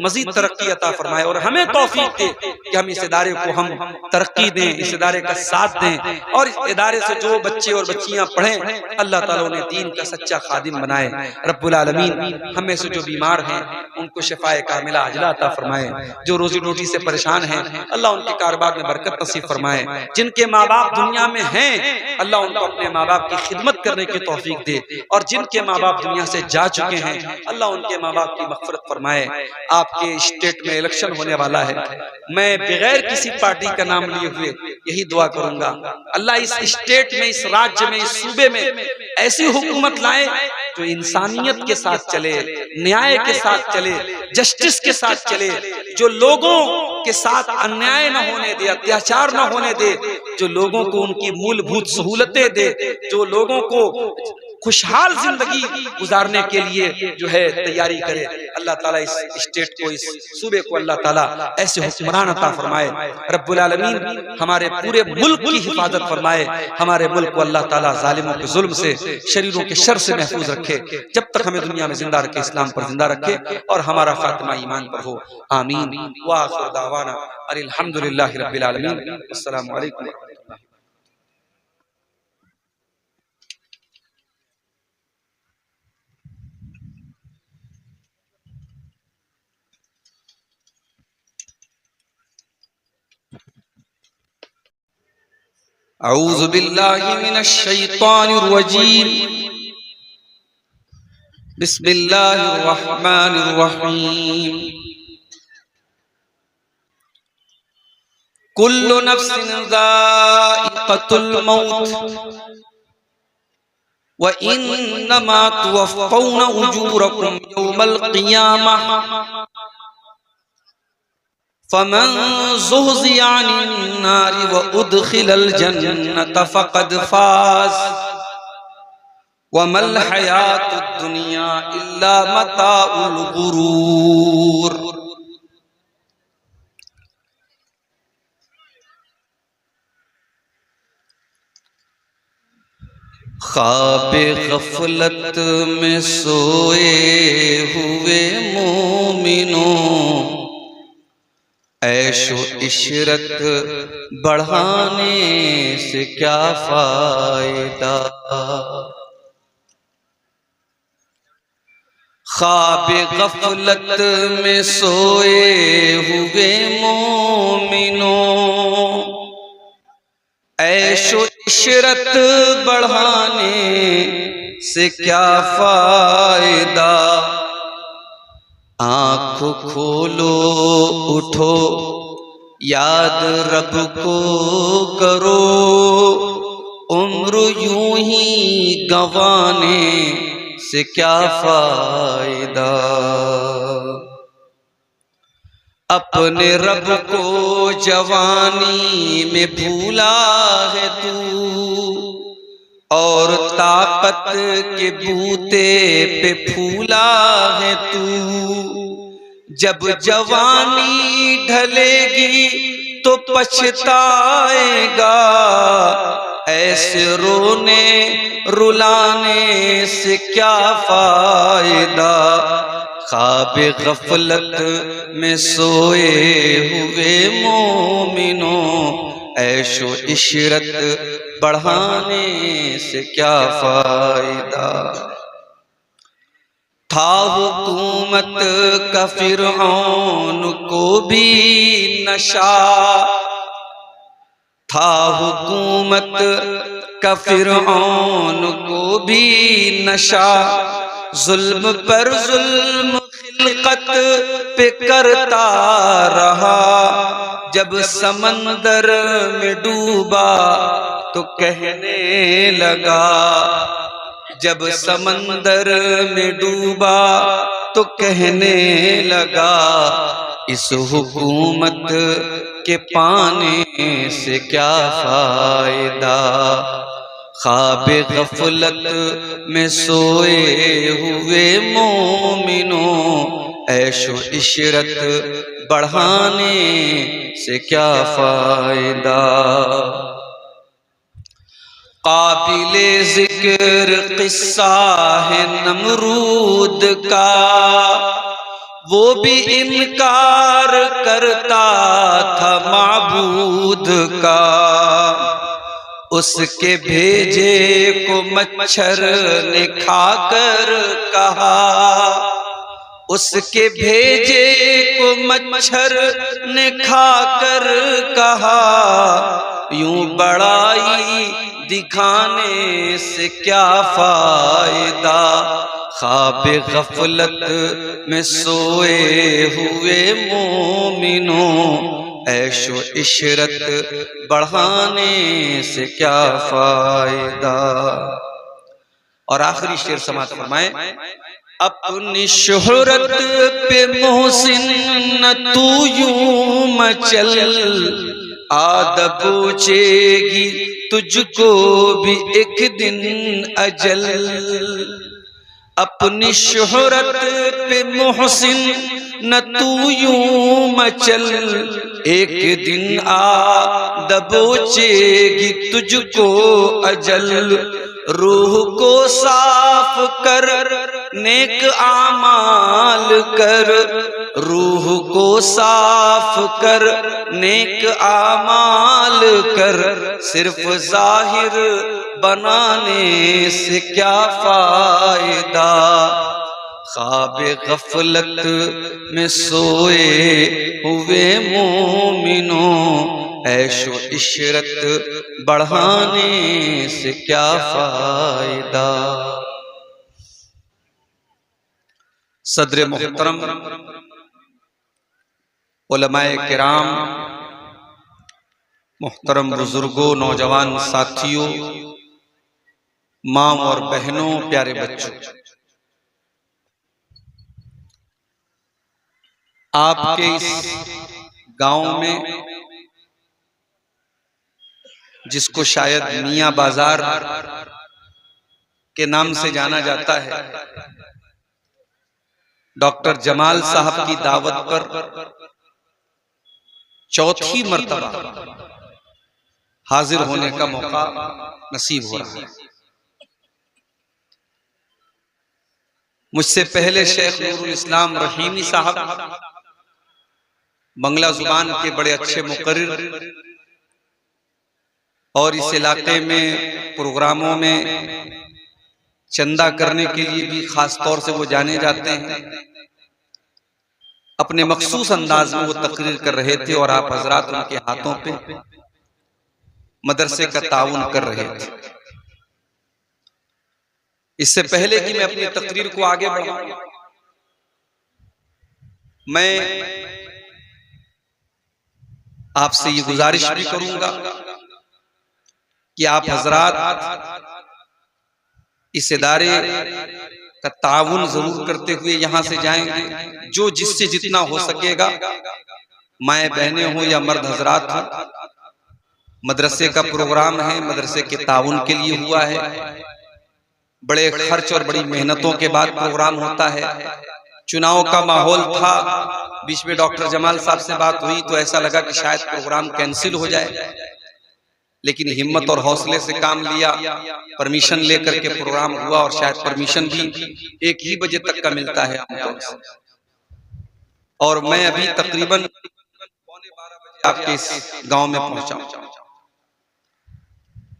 मजीद तरक्की अता फरमाए और हमें तौफीक दे कि हम इस इदारे को हम तरक्की दें, इस इदारे का साथ दें और इस इदारे से जो बच्चे और बच्चियां पढ़ें अल्लाह ताला उन्हें दीन का सच्चा खादिम बनाए। रब्बुल आलमीन हमें से जो बीमार हैं उनको शिफाए कामिला अजला अता फरमाए, जो रोजी रोटी से परेशान हैं अल्लाह उनके कारोबार में बरकत नसीब फरमाए, जिनके माँ बाप दुनिया में हैं अल्लाह उनको अपने माँ बाप की खिदमत करने की तौफीक दे और जिनके माँ बाप दुनिया से जा चुके हैं अल्लाह उनके माँ बाप की मग़फ़िरत फरमाए। आपके स्टेट में इलेक्शन होने वाला है, मैं बगैर किसी पार्टी का नाम लिए हुए यही दुआ करूंगा अल्लाह इस स्टेट में, इस राज्य में, इस सूबे में ऐसी हुकूमत लाए जो इंसानियत के साथ चले, न्याय के साथ चले, जस्टिस के साथ चले, जो लोगों के साथ अन्याय न होने दे, अत्याचार न होने दे, जो लोगों को उनकी मूलभूत सहूलतें दे, जो लोगों को खुशहाल जिंदगी गुजारने के लिए जो है तैयारी करे। अल्लाह ताला इस स्टेट को, इस सूबे को अल्लाह ताला ऐसे हुक्मरान अता फरमाए। रब्बुल आलमीन हमारे पूरे मुल्क की हिफाजत फरमाए, हमारे मुल्क को अल्लाह ताला जालिमों के जुल्म से, शरीरों के शर से महफूज रखे, जब तक हमें दुनिया में जिंदा रखे इस्लाम पर जिंदा रखे और हमारा खात्मा ईमान पर हो। आमीन व आखिर दावाना अल्हम्दुलिल्लाहि रब्बिल आलमीन। अस्सलामु अलैकुम। औज़ु बिल्लाहि मिनश शैतानिर रजीम। बिस्मिल्लाहिर रहमानिर रहीम। कुल्लु नफ्सिन ज़ाइक़तुल मौत व इन्नमा तुवफ़्फ़ौना उजूरकुम यौमल क़ियामह फमन ज़ुहज़िया अनिन नारि व उदख़िलल जन्नत फ़क़द फ़ाज़ वमल हयातुद दुनिया इल्ला मताउल गुरूर। ख्वाबे गफलत में सोए हुए मोमिनों, ऐशो इशरत बढ़ाने से क्या फायदा। ख्वाबे गफलत में सोए हुए मोमिनों, ऐशो इशरत बढ़ाने से क्या फायदा। आँख खोलो उठो याद रब को करो, उम्र यूं ही गंवाने से क्या फायदा। अपने रब को जवानी में भूला है तू और ताकत के बूते पे फूला है तू। जब जवानी ढलेगी तो पछताएगा, ऐसे रोने रुलाने से क्या फायदा। ख्वाबे गफलत में सोए हुए मोमिनों, ऐशो इशरत बढ़ाने से क्या फायदा। था हुकूमत का फिरऔन को भी नशा, था हुकूमत का फिरऔन को भी नशा। जुल्म पर जुल्म खिलकत पे करता रहा, जब समंदर में डूबा तो कहने लगा। जब समंदर में डूबा तो कहने लगा, इस हुकूमत के पाने से क्या फायदा, ख्वाब गफलत में सोए हुए मोमिनों, ऐशो इशरत बढ़ाने से क्या फायदा। काबिले जिक्र किस्सा है नमरूद का, वो भी इनकार करता था माबूद का। उसके भेजे को मच्छर ने खाकर कहा, उसके भेजे को मच्छर ने खाकर कहा, यूं बड़ाई दिखाने से क्या फायदा, ख्वाब गफलत में सोए हुए मोमिनों, ऐशो इशरत बढ़ाने से क्या फायदा। और आखिरी शेर समात फरमाए, अपनी शोहरत पे मोहसिन न तू यूं मचल, आदब पूछेगी तुझको भी एक दिन अजल। अपनी शोहरत पे मोहसिन न तू यूं मचल, एक दिन आ दबोचेगी तुझको अजल। रूह को साफ कर नेक आमाल कर, रूह को साफ कर नेक आमाल कर, सिर्फ जाहिर बनाने से क्या फायदा, ख्वाब गफलत में सोए हुए मोमिनों, ऐशो इशरत बढ़ाने से क्या फायदा। सदर मुहतरम उलमाए किराम, मुहतरम बुजुर्गों, नौजवान साथियों, माँ और बहनों, प्यारे बच्चों, आपके इस गांव में जिसको शायद मियां बाजार के नाम से जाना जाता है, डॉक्टर जमाल साहब की दावत पर चौथी मर्तबा हाजिर होने का मौका नसीब हो रहा है। मुझसे पहले शेख नूरुल इस्लाम रहीमी साहब बंगला जुबान के बड़े अच्छे मुकर्रिर और इस इलाके में प्रोग्रामों में चंदा करने के लिए भी खास तौर से वो जाने जाते हैं। अपने मखसूस अंदाज में वो तकरीर कर रहे थे और आप हजरात उनके हाथों पे मदरसे का ताउन कर रहे थे। इससे पहले कि मैं अपनी तकरीर को आगे बढ़ाऊं, मैं आपसे ये गुजारिश भी करूंगा कि आप हजरात इस इदारे का ताउन जरूर करते हुए यहां से जाएंगे। जो जिससे जितना हो सकेगा, माए बहनें हो या मर्द हजरात हो, मदरसे का प्रोग्राम है, मदरसे के ताउन के लिए हुआ है। बड़े खर्च और बड़ी मेहनतों के बाद प्रोग्राम होता है। चुनाव का माहौल था, बीच में डॉक्टर जमाल साहब से बात हुई तो ऐसा लगा कि शायद प्रोग्राम कैंसिल हो जाए, लेकिन हिम्मत और हौसले से काम लिया, परमिशन लेकर के प्रोग्राम हुआ। और शायद परमिशन भी 1 ही बजे तक का मिलता है आमतौर से। और मैं अभी तकरीबन 12:15 बजे आपके इस गांव में पहुंचा हूं।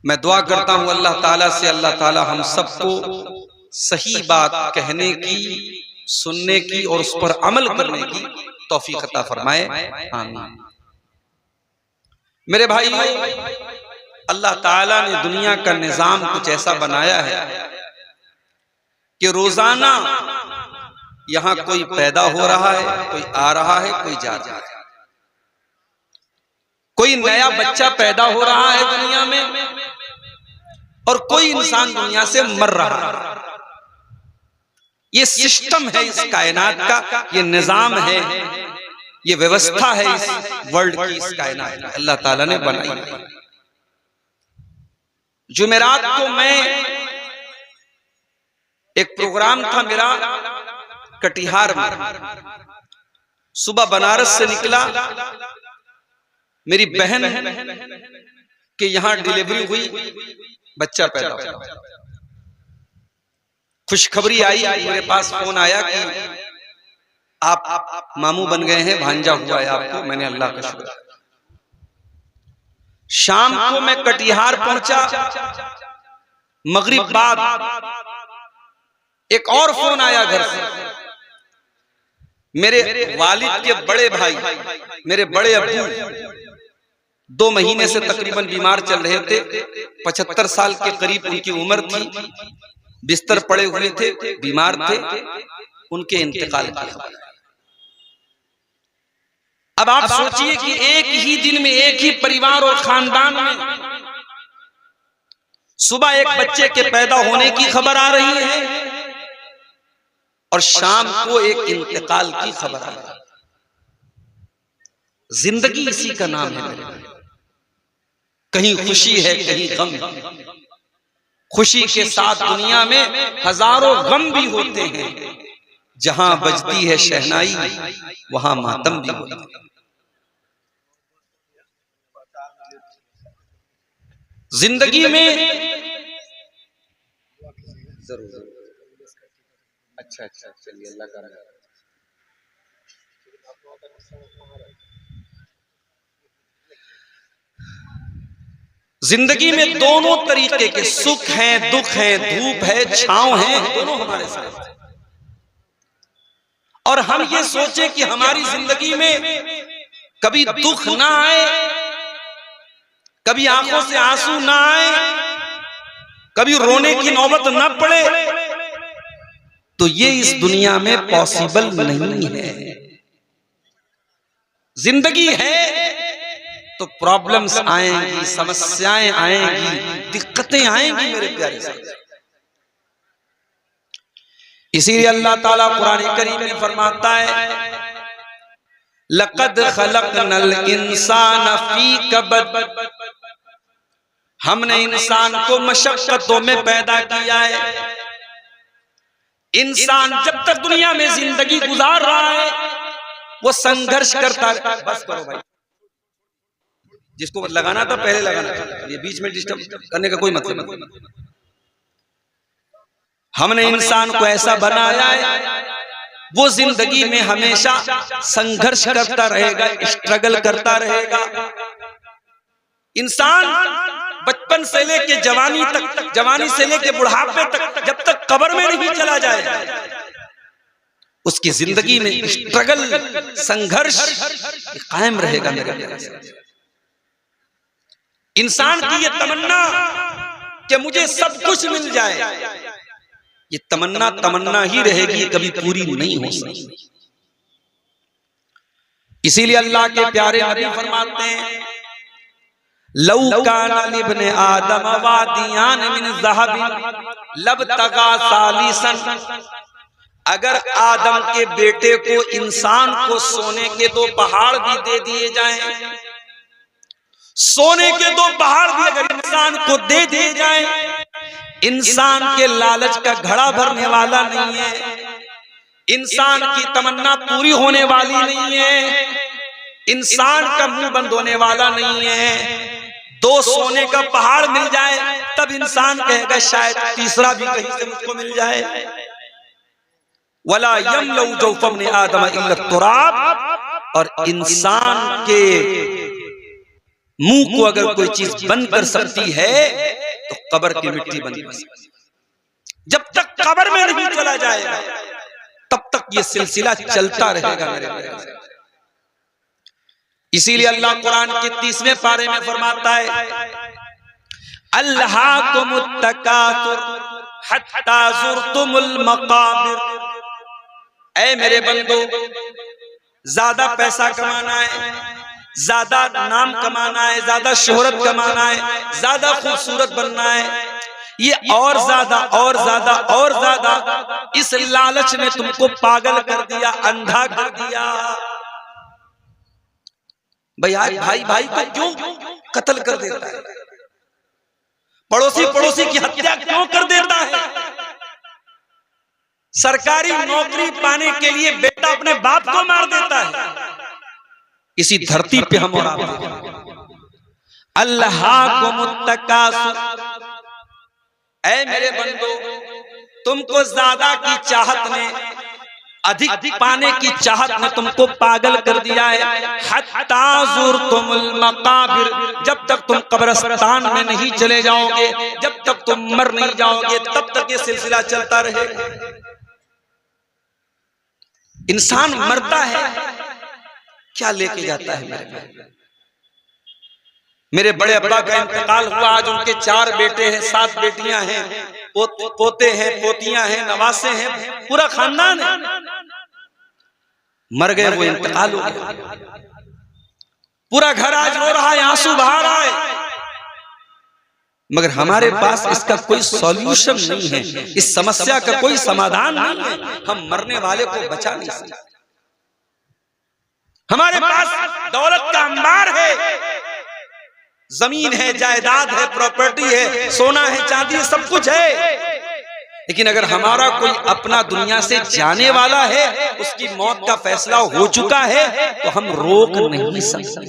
मैं दुआ करता हूं अल्लाह ताला से, अल्लाह ताला हम सबको सही बात कहने की, सुनने की और उस पर अमल करने की तौफीक अता फरमाए, आमीन। मेरे भाइयों, अल्लाह ताला ने दुनिया का निजाम कुछ ऐसा बनाया है कि रोजाना यहां कोई पैदा हो रहा है, कोई आ रहा है, कोई जा रहा है, कोई नया बच्चा पैदा हो रहा है दुनिया में, और कोई इंसान दुनिया से मर रहा है। ये सिस्टम है इस कायनात का, ये निजाम है। ये व्यवस्था है इस वर्ल्ड की, इस कायनात की, अल्लाह ताला ने बनाई है। जुमेरात को मैं एक प्रोग्राम था मेरा कटिहार में, सुबह बनारस से निकला, मेरी बहन के यहां डिलीवरी हुई, बच्चा पैदा हुआ। खुशखबरी आई, मेरे पास फोन आया कि आप मामू बन गए हैं, भांजा हुआ है आपको। मैंने अल्लाह का शुक्र। शाम को मैं कटिहार पहुंचा, मगरिब बाद एक और फोन आया घर से। मेरे वालिद के बड़े भाई, मेरे बड़े अब्बू 2 महीने से तकरीबन बीमार चल रहे थे, 75 साल के करीब उनकी उम्र थी, बिस्तर पड़े हुए थे, बीमार थे, उनके इंतकाल की खबर। अब आप सोचिए कि एक ही दिन में, एक ही परिवार और खानदान में सुबह एक बच्चे के पैदा होने की खबर आ रही है और शाम को एक इंतकाल की खबर आ रही है। जिंदगी इसी का नाम है मेरे भाई। कहीं खुशी है, कहीं गम। खुशी के साथ दुनिया में हजारों गम भी होते हैं। जहां बजती है शहनाई वहां मातम भी होता है। जिंदगी में जरूर अच्छा चलिए, अल्लाह का जिंदगी में दोनों तरीके के सुख हैं, दुख हैं, धूप है, छांव है, दोनों हमारे साथ हैं। और हम ये सोचे कि हमारी जिंदगी में कभी दुख ना आए, कभी आंखों से आंसू ना आए, कभी रोने की नौबत ना पड़े, तो ये इस दुनिया में पॉसिबल नहीं है। जिंदगी है तो प्रॉब्लम्स आएंगी, समस्याएं आएंगी, दिक्कतें आएंगी मेरे प्यारे साथी। इसीलिए अल्लाह ताला कुरान करीम में फरमाता है, लक़द खलक़नल इंसान फी कबद, हमने इंसान को मशक्कतों में पैदा किया है। इंसान जब तक दुनिया में जिंदगी गुजार रहा है वो संघर्ष करता है। बस करो भाई, जिसको लगाना था पहले लगाना था, ये बीच में डिस्टर्ब करने का कोई मतलब नहीं। हमने इंसान को ऐसा बनाया है वो जिंदगी में हमेशा संघर्ष करता रहेगा, स्ट्रगल करता रहेगा। इंसान बचपन से लेके जवानी तक, जवानी से लेके बुढ़ापे तक, जब तक कब्र में नहीं चला जाए उसकी जिंदगी में स्ट्रगल, संघर्ष कायम रहेगा मेरे प्यारे। इंसान की ये तमन्ना कि मुझे सब कुछ मिल जाए, ये तमन्ना तमन्ना ही रहेगी, ये कभी पूरी नहीं हो सकती। इसीलिए अल्लाह के प्यारे नबी फरमाते हैं, लौ काना लिब्ने आदम वादियान मिन ज़हबिन लबतगा सालिसन, अगर आदम के बेटे को, इंसान को सोने के 2 पहाड़ भी दे दिए जाएं, सोने के 2 पहाड़ भी अगर इंसान को दे दिए जाएं, इंसान के लालच का घड़ा भरने वाला नहीं है, इंसान की तमन्ना पूरी होने वाली नहीं है, इंसान का मुंह बंद होने वाला नहीं है। 2 सोने का पहाड़ मिल जाए तब इंसान कहेगा शायद तीसरा भी कहीं से मुझको मिल जाए। वला यमलउ जौफ इब्न आदम इल्ला तुराब, और इंसान के मुंह को अगर कोई चीज बंद कर सकती है तो कब्र की मिट्टी बंद कर सकती है। जब तक कब्र में नहीं चला जाएगा तब तक ये सिलसिला चलता रहेगा मेरे प्यारे। इसीलिए अल्लाह कुरान के 30वें पारे में फरमाता है, अल्हाकुमुत तकासुर हत्ता ज़ुरतुमुल मक़ाबिर। ऐ मेरे बंदो, ज्यादा पैसा कमाना है, ज्यादा नाम कमाना है, ज्यादा शोहरत कमाना है, ज्यादा खूबसूरत बनना है, ये और ज्यादा और ज्यादा और ज्यादा, इस लालच ने तुमको पागल कर दिया, अंधा कर दिया। भाई आज भाई भाई को क्यों कत्ल कर देता है, पड़ोसी पड़ोसी की हत्या क्यों कर देता है। सरकारी नौकरी पाने के लिए बेटा अपने बाप को मार देता है। इसी धरती पे हम और आप अल्लाह को मुत्तकासुर, ऐ मेरे बंदो तुमको ज्यादा की चाहत ने, अधिक पाने की चाहत ने तुमको पागल कर दिया है। हत्ता ज़ुरतुमुल मक़ाबिर, जब तक तुम कब्रिस्तान में नहीं चले जाओगे, जब तक तुम मर नहीं जाओगे, तब तक ये सिलसिला चलता रहेगा। इंसान मरता है, क्या लेके जाता है। मेरे बड़े अब्बा का इंतकाल हुआ, आज उनके 4 बेटे हैं, 7 बेटियां हैं, पोते हैं, पोतियां हैं, नवासे हैं, पूरा खानदान है। मर गए, वो इंतकाल हो गया, पूरा घर आज रो रहा है, आंसू बहा रहा है। मगर हमारे पास इसका कोई सॉल्यूशन नहीं है, इस समस्या का कोई समाधान नहीं है। हम मरने वाले को बचा नहीं सकते। हमारे पास दौलत का अंबार है, जमीन है, जायदाद है, प्रॉपर्टी है, सोना है, चांदी है, सब कुछ है, लेकिन अगर हमारा कोई अपना दुनिया से जाने वाला है, उसकी मौत का फैसला हो चुका है, तो हम रोक नहीं सकते।